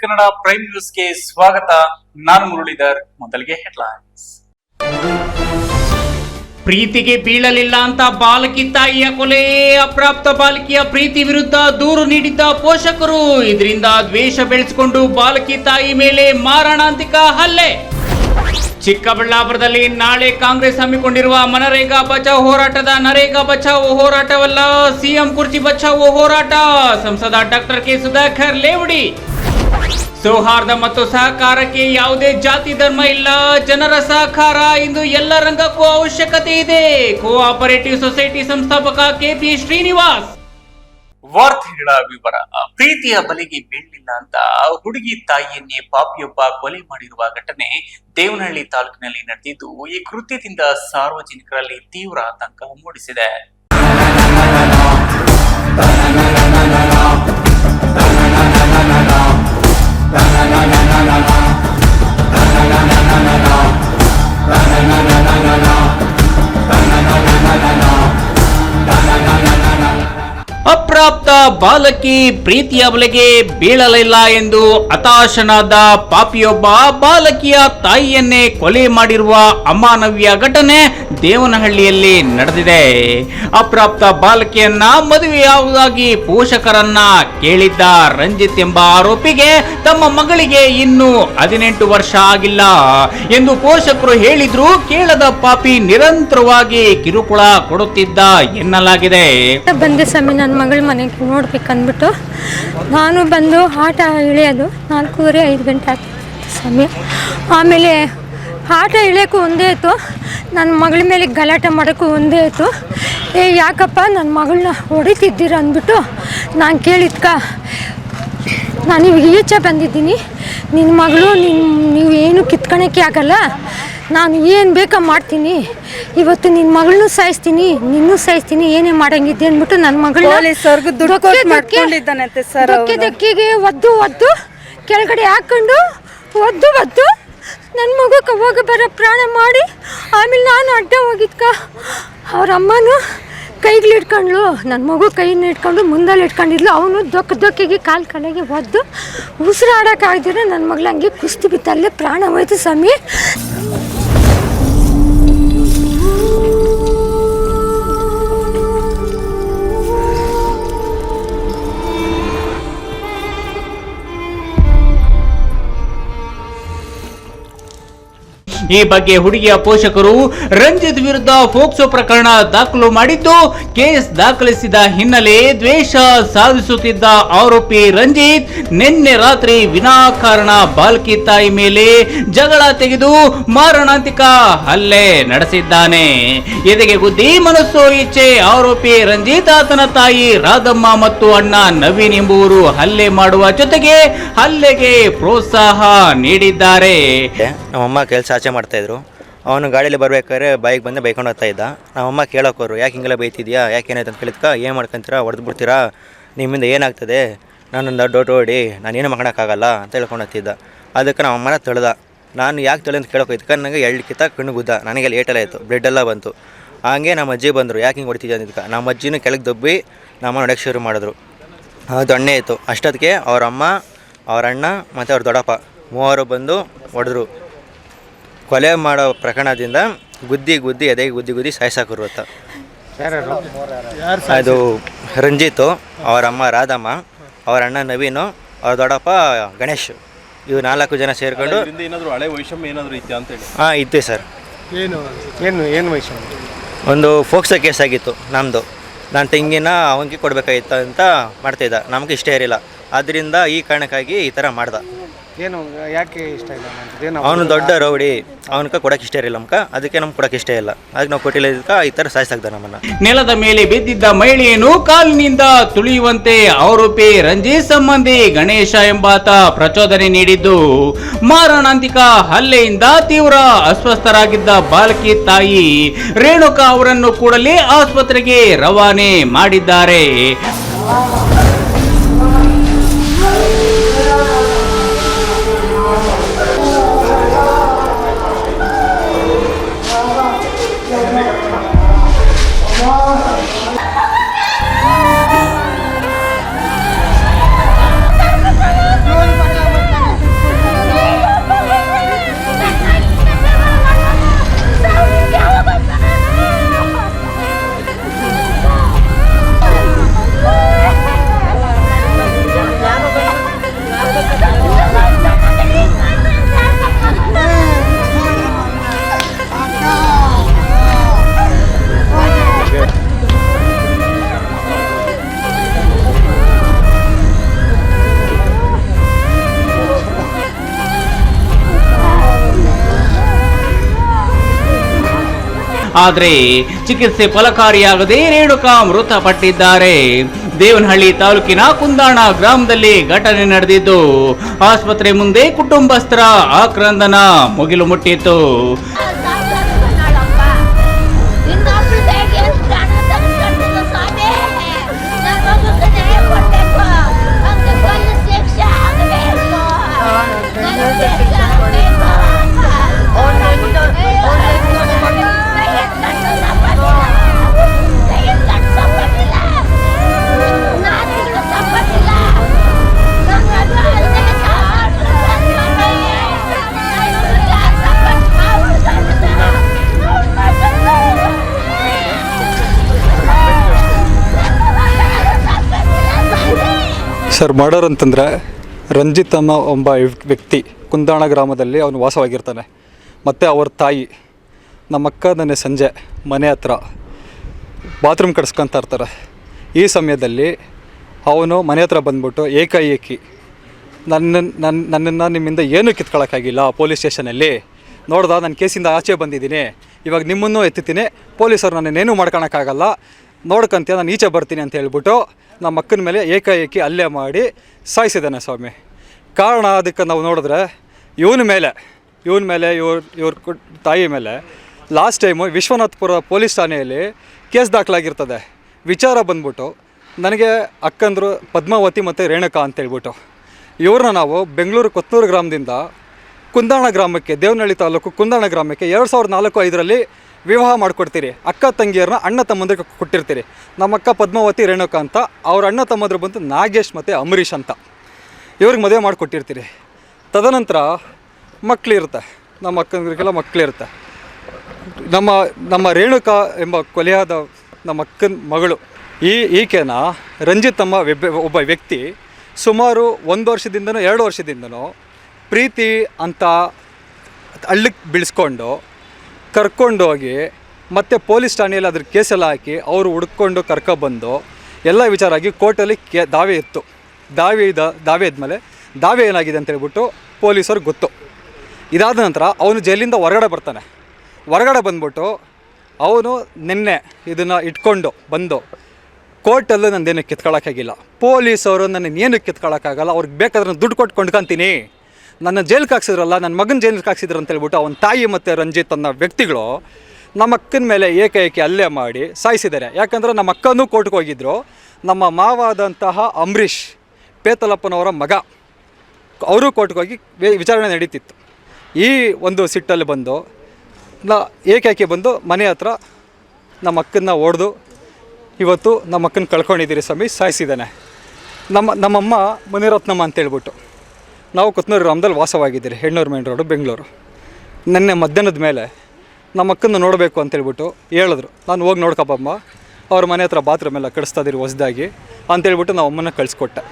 Kannada prime ನ್ಯೂಸ್ಗೆ ಸ್ವಾಗತ. ನಾನು ಮುರಳೀಧರ್. ಮೊದಲಿಗೆ ಹೆಡ್ಲೈನ್ಸ್. ಪ್ರೀತಿಗೆ ಬೀಳಲಿಲ್ಲ ಅಂತ ಬಾಲಕಿ ತಾಯಿಯ ಕೊಲೆ. ಅಪ್ರಾಪ್ತ ಬಾಲಕಿಯ ಪ್ರೀತಿ ವಿರುದ್ಧ ದೂರು ನೀಡಿದ್ದ ಪೋಷಕರು. ಇದರಿಂದ ದ್ವೇಷ ಬೆಳೆಸಿಕೊಂಡು ಬಾಲಕಿ ತಾಯಿ ಮೇಲೆ ಮಾರಣಾಂತಿಕ ಹಲ್ಲೆ. ಚಿಕ್ಕಬಳ್ಳಾಪುರದಲ್ಲಿ ನಾಳೆ ಕಾಂಗ್ರೆಸ್ ಹಮ್ಮಿಕೊಂಡಿರುವ ಮನರೇಗಾ ಬಚಾವ್ ಹೋರಾಟದ ನರೇಗಾ ಬಚಾವ್ ಹೋರಾಟವಲ್ಲ, ಸಿಎಂ ಕುರ್ಚಿ ಬಚಾವ್ ಹೋರಾಟ. ಸಂಸದ ಡಾಕ್ಟರ್ ಕೆ ಸುಧಾಕರ್ ಲೇವಡಿ. ಸೌಹಾರ್ದ ಮತ್ತು ಸಹಕಾರಕ್ಕೆ ಯಾವುದೇ ಜಾತಿ ಧರ್ಮ ಇಲ್ಲ, ಜನರ ಸಹಕಾರ ಇಂದು ಎಲ್ಲ ರಂಗಕ್ಕೂ ಅವಶ್ಯಕತೆ ಇದೆ. ಕೋಆಪರೇಟಿವ್ ಸೊಸೈಟಿ ಸಂಸ್ಥಾಪಕ ಕೆಪಿ ಶ್ರೀನಿವಾಸ್. ವಾರ್ತೆಗಳ ವಿವರ. ಪ್ರೀತಿಯ ಬಲೆಗೆ ಬೀಳಲಿಲ್ಲ ಅಂತ ಹುಡುಗಿ ತಾಯಿಯನ್ನೇ ಪಾಪಿಯೊಬ್ಬ ಕೊಲೆ ಮಾಡಿರುವ ಘಟನೆ ದೇವನಹಳ್ಳಿ ತಾಲೂಕಿನಲ್ಲಿ ನಡೆದಿದ್ದು, ಈ ಕೃತ್ಯದಿಂದ ಸಾರ್ವಜನಿಕರಲ್ಲಿ ತೀವ್ರ ಆತಂಕ ಮೂಡಿಸಿದೆ. ಅಪ್ರಾಪ್ತ ಬಾಲಕಿ ಪ್ರೀತಿಯ ಬಲೆಗೆ ಬೀಳಲಿಲ್ಲ ಎಂದು ಹತಾಶನಾದ ಪಾಪಿಯೊಬ್ಬ ಬಾಲಕಿಯ ತಾಯಿಯನ್ನೇ ಕೊಲೆ ಮಾಡಿರುವ ಅಮಾನವೀಯ ಘಟನೆ ದೇವನಹಳ್ಳಿಯಲ್ಲಿ ನಡೆದಿದೆ. ಅಪ್ರಾಪ್ತ ಬಾಲಕಿಯನ್ನ ಮದುವೆಯಾಗುವುದಾಗಿ ಪೋಷಕರನ್ನ ಕೇಳಿದ್ದ ರಂಜಿತ್ ಎಂಬ ಆರೋಪಿಗೆ ತಮ್ಮ ಮಗಳಿಗೆ ಇನ್ನೂ 18 ವರ್ಷ ಆಗಿಲ್ಲ ಎಂದು ಪೋಷಕರು ಹೇಳಿದ್ರು. ಕೇಳದ ಪಾಪಿ ನಿರಂತರವಾಗಿ ಕಿರುಕುಳ ಕೊಡುತ್ತಿದ್ದ ಎನ್ನಲಾಗಿದೆ. ನನ್ನ ಮಗಳ ಮನೆಗೆ ನೋಡ್ಬೇಕಂದ್ಬಿಟ್ಟು ನಾನು ಬಂದು ಆಟ ಇಳಿಯೋದು 4:30-5 ಗಂಟೆ ಆಗ್ತಿತ್ತು ಸಮಯ. ಆಮೇಲೆ ಆಟ ಇಳಿಯೋಕ್ಕೂ ಒಂದೇ ಆಯಿತು, ನನ್ನ ಮಗಳ ಮೇಲೆ ಗಲಾಟೆ ಮಾಡೋಕ್ಕೂ ಒಂದೇ ಆಯಿತು. ಯಾಕಪ್ಪ ನನ್ನ ಮಗಳನ್ನ ಹೊಡಿತಿದ್ದೀರ ಅಂದ್ಬಿಟ್ಟು ನಾನು ಕೇಳಿದ್ಕ, ನಾನು ಇವಾಗ ಈಚೆ ಬಂದಿದ್ದೀನಿ, ನಿನ್ನ ಮಗಳು ನೀವೇನು ಕಿತ್ಕೊಳಕ್ಕೆ ಆಗಲ್ಲ, ನಾನು ಏನು ಬೇಕಾ ಮಾಡ್ತೀನಿ, ಇವತ್ತು ನಿನ್ನ ಮಗಳನ್ನೂ ಸಾಯಿಸ್ತೀನಿ, ನಿನ್ನೂ ಸಾಯಿಸ್ತೀನಿ, ಏನೇ ಮಾಡಂಗಿದ್ದೆ ಅಂದ್ಬಿಟ್ಟು ನನ್ನ ಮಗಳನ್ನ ದಕ್ಕಿಗೆ ಒದ್ದು ಕೆಳಗಡೆ ಹಾಕ್ಕೊಂಡು ಒದ್ದು ನನ್ನ ಮಗು ಹೋಗಿ ಬರೋ ಪ್ರಾಣ ಮಾಡಿ, ಆಮೇಲೆ ನಾನು ಅಡ್ಡ ಹೋಗಿದ್ಕ ಅವ್ರ ಅಮ್ಮನೂ ಕೈಗಳಿಟ್ಕೊಂಡ್ಳು, ನನ್ನ ಮಗು ಕೈನ ಇಟ್ಕೊಂಡು ಮುಂದಲ್ಲಿ ಇಟ್ಕೊಂಡಿದ್ಲು. ಅವನು ದೊಕ್ಕಿಗೆ ಕಾಲಿಗೆ ಒದ್ದು ಉಸಿರಾಡೋಕ್ಕಾಗ್ದಿರ ನನ್ನ ಮಗಳು ಹಂಗೆ ಕುಸ್ತಿ ಬಿತ್ತಲ್ಲೇ ಪ್ರಾಣ ಹೋಯ್ತು ಸ್ವಾಮಿ. ಈ ಬಗ್ಗೆ ಹುಡುಗಿಯ ಪೋಷಕರು ರಂಜಿತ್ ವಿರುದ್ಧ ಫೋಕ್ಸೋ ಪ್ರಕರಣ ದಾಖಲು ಮಾಡಿದ್ದು, ಕೇಸ್ ದಾಖಲಿಸಿದ ಹಿನ್ನೆಲೆ ದ್ವೇಷ ಸಾಧಿಸುತ್ತಿದ್ದ ಆರೋಪಿ ರಂಜಿತ್ ನಿನ್ನೆ ರಾತ್ರಿ ವಿನಾಕಾರಣ ಬಾಲಕಿ ತಾಯಿ ಮೇಲೆ ಜಗಳ ತೆಗೆದು ಮಾರಣಾಂತಿಕ ಹಲ್ಲೆ ನಡೆಸಿದ್ದಾನೆ. ಎದೆಗೆ ಗುದ್ದಿ ಮನಸ್ಸೋ ಇಚ್ಛೆ ಆರೋಪಿ ರಂಜಿತ್ ಆತನ ತಾಯಿ ರಾಧಮ್ಮ ಮತ್ತು ಅಣ್ಣ ನವೀನ್ ಎಂಬುವರು ಹಲ್ಲೆ ಮಾಡುವ ಜೊತೆಗೆ ಹಲ್ಲೆಗೆ ಪ್ರೋತ್ಸಾಹ ನೀಡಿದ್ದಾರೆ. ನಮ್ಮಮ್ಮ ಕೆಲಸ ಆಚೆ ಮಾಡ್ತಾ ಇದ್ರು, ಅವನು ಗಾಡಿಯಲ್ಲಿ ಬರ್ಬೇಕಾದ್ರೆ ಬೈಕ್ ಬಂದು ಬೈಕೊಂಡು ಹೋಗ್ತಾ ಇದ್ದ. ನಮ್ಮಮ್ಮ ಕೇಳೋಕೋರು, ಯಾಕೆ ಹಿಂಗೆಲ್ಲ ಬೈತಿದ್ಯಾ, ಯಾಕೆ ಏನಾಯ್ತು ಅಂತ ಕೇಳಿದ್ಕ, ಏನು ಮಾಡ್ಕೊಂತೀರಾ, ಹೊಡೆದು ಬಿಡ್ತೀರಾ, ನಿಮ್ಮಿಂದ ಏನಾಗ್ತದೆ, ನಾನೊಂದು ಡೋಟ್ ಓಡಿ ನಾನೇನು ಮಾಡೋಕ್ಕಾಗಲ್ಲ ಅಂತ ಹೇಳ್ಕೊಂಡು ಹೋಗ್ತಿದ್ದ. ಅದಕ್ಕೆ ನಮ್ಮಮ್ಮನ ತೊಳೆದ. ನಾನು ಯಾಕೆ ತೊಳೆ ಅಂತ ಕೇಳೋಕೋಯ್ತಕ್ಕ, ನನಗೆ 2 ಕಿತ್ತ ಕಣ್ಣು ಗುದ್ದ, ನನಗೆ ಏಟೆಲ್ಲ ಆಯಿತು, ಬ್ಲಡ್ಡೆಲ್ಲ ಬಂತು. ಹಾಗೆ ನಮ್ಮ ಅಜ್ಜಿ ಬಂದರು, ಯಾಕೆ ಹಿಂಗೆ ಹೊಡಿತಿದ್ದೆ ಅಂದಿದ್ಕ. ನಮ್ಮ ಅಜ್ಜಿನೂ ಕೆಳಗೆ ದಬ್ಬಿ ನಮ್ಮ ನೋಡೋಕ್ಕೆ ಶುರು ಮಾಡಿದ್ರು. ಅದು ಅಣ್ಣೆ ಆಯಿತು. ಅಷ್ಟೊತ್ತಿಗೆ ಅವ್ರ ಅಮ್ಮ, ಅವ್ರ ಅಣ್ಣ ಮತ್ತು ಅವ್ರ ದೊಡ್ಡಪ್ಪ 3 ಬಂದು ಹೊಡೆದ್ರು. ಕೊಲೆ ಮಾಡೋ ಪ್ರಕರಣದಿಂದ ಗುದ್ದಿ ಎದೆಗೆ ಗುದ್ದಿ ಸಾಯಿಸಾಕಿರುತ್ತ. ಅದು ರಂಜಿತು, ಅವರ ಅಮ್ಮ ರಾಧಮ್ಮ, ಅವರ ಅಣ್ಣ ನವೀನು, ಅವ್ರ ದೊಡ್ಡಪ್ಪ ಗಣೇಶ್, ಇವು 4 ಜನ ಸೇರಿಕೊಂಡು. ಹಳೆ ವೈಷಮ್ಯ ಏನಾದರೂ ಇತ್ತಾ ಅಂತೇಳಿ? ಹಾಂ, ಇತ್ತು ಸರ್. ಏನು ವೈಷಮ್ಯ? ಒಂದು ಫೋಕ್ಸೋ ಕೇಸ್ ಆಗಿತ್ತು ನಮ್ಮದು. ನಾನು ತೆಂಗಿನ ಅವನಿಗೆ ಕೊಡಬೇಕಾಗಿತ್ತು ಅಂತ ಮಾಡ್ತಾಯಿದ್ದ, ನಮಗೆ ಇಷ್ಟ ಇರಲಿಲ್ಲ. ಆದ್ದರಿಂದ ಈ ಕಾರಣಕ್ಕಾಗಿ ಈ ಥರ ಮಾಡ್ದ. ಏನು, ಯಾಕೆ ಇಷ್ಟ ಇಲ್ಲ? ಅವನು ದೊಡ್ಡ ರೌಡಿ, ಅವನಕ್ಕೆ ಕೊಡೋಕೆ ಇಷ್ಟ ಇರಲಿಲ್ಲ ನಮ್ಗೆ, ಅದಕ್ಕೆ ನಮ್ಗೆ ಕೊಡೋಕೆ ಇಷ್ಟ ಇಲ್ಲ. ಅದಕ್ಕೆ ನಾವು ಕೊಟ್ಟಿಲ್ಲ, ಈ ಥರ ಸಾಯಿಸಾಕ್ದ ನಮ್ಮನ್ನು. ನೆಲದ ಮೇಲೆ ಬಿದ್ದಿದ್ದ ಮಹಿಳೆಯನ್ನು ಕಾಲಿನಿಂದ ತುಳಿಯುವಂತೆ ಆರೋಪಿ ರಂಜಿತ್ ಸಂಬಂಧಿ ಗಣೇಶ ಎಂಬಾತ ಪ್ರಚೋದನೆ ನೀಡಿದ್ದು, ಮಾರಣಾಂತಿಕ ಹಲ್ಲೆಯಿಂದ ತೀವ್ರ ಅಸ್ವಸ್ಥರಾಗಿದ್ದ ಬಾಲಕಿ ತಾಯಿ ರೇಣುಕಾ ಅವರನ್ನು ಕೂಡಲೇ ಆಸ್ಪತ್ರೆಗೆ ರವಾನೆ ಮಾಡಿದ್ದಾರೆ. ಆದರೆ ಚಿಕಿತ್ಸೆ ಫಲಕಾರಿಯಾಗದೆ ರೇಣುಕಾ ಮೃತಪಟ್ಟಿದ್ದಾರೆ. ದೇವನಹಳ್ಳಿ ತಾಲೂಕಿನ ಕುಂದಾಣ ಗ್ರಾಮದಲ್ಲಿ ಘಟನೆ ನಡೆದಿದ್ದು ಆಸ್ಪತ್ರೆ ಮುಂದೆ ಕುಟುಂಬಸ್ಥರ ಆಕ್ರಂದನ ಮುಗಿಲು ಮುಟ್ಟಿತ್ತು. ಸರ್, ಮರ್ಡರ್ ಅಂತಂದರೆ ರಂಜಿತ್ ಅನ್ನೋ ಒಬ್ಬ ವ್ಯಕ್ತಿ ಕುಂದಾಣ ಗ್ರಾಮದಲ್ಲಿ ಅವನು ವಾಸವಾಗಿರ್ತಾನೆ. ಮತ್ತು ಅವ್ರ ತಾಯಿ ನಮ್ಮಕ್ಕ ನೆನ್ನೆ ಸಂಜೆ ಮನೆ ಹತ್ರ ಬಾತ್ರೂಮ್ ಕಟ್ಸ್ಕೊತಾ ಇರ್ತಾರೆ. ಈ ಸಮಯದಲ್ಲಿ ಅವನು ಮನೆ ಹತ್ರ ಬಂದ್ಬಿಟ್ಟು ಏಕಾಏಕಿ ನನ್ನನ್ನು ನಿಮ್ಮಿಂದ ಏನೂ ಕಿತ್ಕೊಳ್ಳೋಕ್ಕಾಗಿಲ್ಲ, ಪೊಲೀಸ್ ಸ್ಟೇಷನಲ್ಲಿ ನೋಡ್ದ ನಾನು ಕೇಸಿಂದ ಆಚೆ ಬಂದಿದ್ದೀನಿ, ಇವಾಗ ನಿಮ್ಮನ್ನೂ ಎತ್ತುತ್ತೀನಿ, ಪೊಲೀಸರು ನನ್ನೇನೂ ಮಾಡ್ಕೊಳಕ್ಕಾಗಲ್ಲ, ನೋಡ್ಕೊಂತೀಯ, ನಾನು ಈಚೆ ಬರ್ತೀನಿ ಅಂತ ಹೇಳ್ಬಿಟ್ಟು ನಮ್ಮ ಅಕ್ಕನ ಮೇಲೆ ಏಕಾಏಕಿ ಹಲ್ಲೆ ಮಾಡಿ ಸಾಯಿಸಿದ್ದಾನೆ ಸ್ವಾಮಿ. ಕಾರಣ ಅದಕ್ಕೆ ನಾವು ನೋಡಿದ್ರೆ ಇವನ ಮೇಲೆ ಇವ್ರ ತಾಯಿ ಮೇಲೆ ಲಾಸ್ಟ್ ಟೈಮು ವಿಶ್ವನಾಥ್ಪುರ ಪೊಲೀಸ್ ಠಾಣೆಯಲ್ಲಿ ಕೇಸ್ ದಾಖಲಾಗಿರ್ತದೆ. ವಿಚಾರ ಬಂದ್ಬಿಟ್ಟು ನನಗೆ ಅಕ್ಕಂದರು ಪದ್ಮಾವತಿ ಮತ್ತು ರೇಣುಕಾ ಅಂತೇಳ್ಬಿಟ್ಟು ಇವ್ರನ್ನ ನಾವು ಬೆಂಗಳೂರು ಕೊತ್ತೂರು ಗ್ರಾಮದಿಂದ ಕುಂದಾಣ ಗ್ರಾಮಕ್ಕೆ, ದೇವನಹಳ್ಳಿ ತಾಲೂಕು ಕುಂದಾಣ ಗ್ರಾಮಕ್ಕೆ 2004-5ರಲ್ಲಿ ವಿವಾಹ ಮಾಡಿಕೊಡ್ತೀರಿ. ಅಕ್ಕ ತಂಗಿಯರನ್ನ ಅಣ್ಣ ತಮ್ಮಂದ್ರಿಗೆ ಕೊಟ್ಟಿರ್ತೀರಿ. ನಮ್ಮ ಅಕ್ಕ ಪದ್ಮಾವತಿ ರೇಣುಕಾ ಅಂತ, ಅವ್ರ ಅಣ್ಣ ತಮ್ಮಂದ್ರು ಬಂದು ನಾಗೇಶ್ ಮತ್ತು ಅಂಬರೀಷ್ ಅಂತ, ಇವ್ರಿಗೆ ಮದುವೆ ಮಾಡಿಕೊಟ್ಟಿರ್ತೀರಿ. ತದನಂತರ ಮಕ್ಕಳಿರುತ್ತೆ, ನಮ್ಮ ಅಕ್ಕನಿಗೆಲ್ಲ ಮಕ್ಕಳಿರುತ್ತೆ. ನಮ್ಮ ರೇಣುಕಾ ಎಂಬ ಕೊಲೆಯಾದ ನಮ್ಮ ಅಕ್ಕನ ಮಗಳು ಈಕೆನ ರಂಜಿತ್ ಅಮ್ಮ ಒಬ್ಬ ವ್ಯಕ್ತಿ ಸುಮಾರು 1 ವರ್ಷದಿಂದನೋ 2 ವರ್ಷದಿಂದನೋ ಪ್ರೀತಿ ಅಂತ ಹಳ್ಳಕ್ಕೆ ಬೀಳಿಸ್ಕೊಂಡು ಕರ್ಕೊಂಡೋಗಿ ಮತ್ತೆ ಪೊಲೀಸ್ ಠಾಣೆಯಲ್ಲಿ ಅದ್ರ ಕೇಸೆಲ್ಲ ಹಾಕಿ ಅವರು ಹುಡ್ಕೊಂಡು ಕರ್ಕೊಬಂದು ಎಲ್ಲ ವಿಚಾರ ಆಗಿ ಕೋರ್ಟಲ್ಲಿ ದಾವೆ ಇತ್ತು. ದಾವೆ ಇದ್ಮೇಲೆ ದಾವೆ ಏನಾಗಿದೆ ಅಂತ ಹೇಳ್ಬಿಟ್ಟು ಪೊಲೀಸರಿಗೆ ಗೊತ್ತು. ಇದಾದ ನಂತರ ಅವನು ಜೈಲಿಂದ ಹೊರಗಡೆ ಬಂದ್ಬಿಟ್ಟು ಅವನು ನಿನ್ನೆ ಇದನ್ನು ಇಟ್ಕೊಂಡು ಬಂದು ಕೋರ್ಟಲ್ಲೂ ನಂದೇನು ಕಿತ್ಕೊಳ್ಳೋಕ್ಕಾಗಿಲ್ಲ, ಪೊಲೀಸವರು ನನ್ನನ್ನೇನು ಕಿತ್ಕೊಳ್ಳೋಕ್ಕಾಗಲ್ಲ, ಅವ್ರಿಗೆ ಬೇಕಾದ್ರೆ ನಾನು ದುಡ್ಡು ಕೊಟ್ಟು ಕೊಂಡ್ಕೊತೀನಿ, ನನ್ನ ಜೈಲಿಗೆ ಹಾಕ್ಸಿದ್ರಲ್ಲ, ನನ್ನ ಮಗನ ಜೈಲಿಗೆ ಹಾಕ್ಸಿದ್ರು ಅಂತೇಳ್ಬಿಟ್ಟು ಅವನ ತಾಯಿ ಮತ್ತು ರಂಜಿತ್ ಅನ್ನೋ ವ್ಯಕ್ತಿಗಳು ನಮ್ಮ ಅಕ್ಕನ ಮೇಲೆ ಏಕಾಏಕಿ ಹಲ್ಲೆ ಮಾಡಿ ಸಾಯಿಸಿದ್ದಾರೆ. ಯಾಕಂದರೆ ನಮ್ಮ ಅಕ್ಕನೂ ಕೋರ್ಟ್ಗೆ ಹೋಗಿದ್ದರು. ನಮ್ಮ ಮಾವಾದಂತಹ ಅಂಬರೀಷ್ ಪೇತಲಪ್ಪನವರ ಮಗ ಅವರು ಕೋರ್ಟ್ಗೆ ಹೋಗಿ ವಿಚಾರಣೆ ನಡೀತಿತ್ತು. ಈ ಒಂದು ಸಿಟ್ಟಲ್ಲಿ ಬಂದು ಏಕಾಏಕಿ ಬಂದು ಮನೆ ಹತ್ರ ನಮ್ಮ ಅಕ್ಕನ್ನ ಹೊಡೆದು ಇವತ್ತು ನಮ್ಮ ಅಕ್ಕನ ಕಳ್ಕೊಂಡಿದ್ದೀರಿ ಸ್ವಾಮಿ, ಸಾಯಿಸಿದ್ದಾನೆ. ನಮ್ಮಮ್ಮ ಮುನಿರತ್ನಮ್ಮ ಅಂತೇಳ್ಬಿಟ್ಟು ನಾವು ಕೊತ್ತನೂರು ಗ್ರಾಮದಲ್ಲಿ ವಾಸವಾಗಿದ್ದೀರಿ, ಹೆಣ್ಣೂರು ಮೇನ್ ರೋಡು, ಬೆಂಗಳೂರು. ನೆನ್ನೆ ಮಧ್ಯಾಹ್ನದ ಮೇಲೆ ನಮ್ಮ ಅಕ್ಕನ್ನು ನೋಡಬೇಕು ಅಂತೇಳ್ಬಿಟ್ಟು ಹೇಳಿದ್ರು. ನಾನು ಹೋಗಿ ನೋಡ್ಕೊಬ್ಬಮ್ಮ, ಅವ್ರ ಮನೆ ಹತ್ರ ಬಾತ್ರೂಮ್ ಎಲ್ಲ ಕಳಿಸ್ತಾ ಇದ್ದೀರಿ ಹೊಸದಾಗಿ ಅಂತೇಳ್ಬಿಟ್ಟು ನಾವು ಅಮ್ಮನ ಕಳಿಸ್ಕೊಟ್ಟೆ.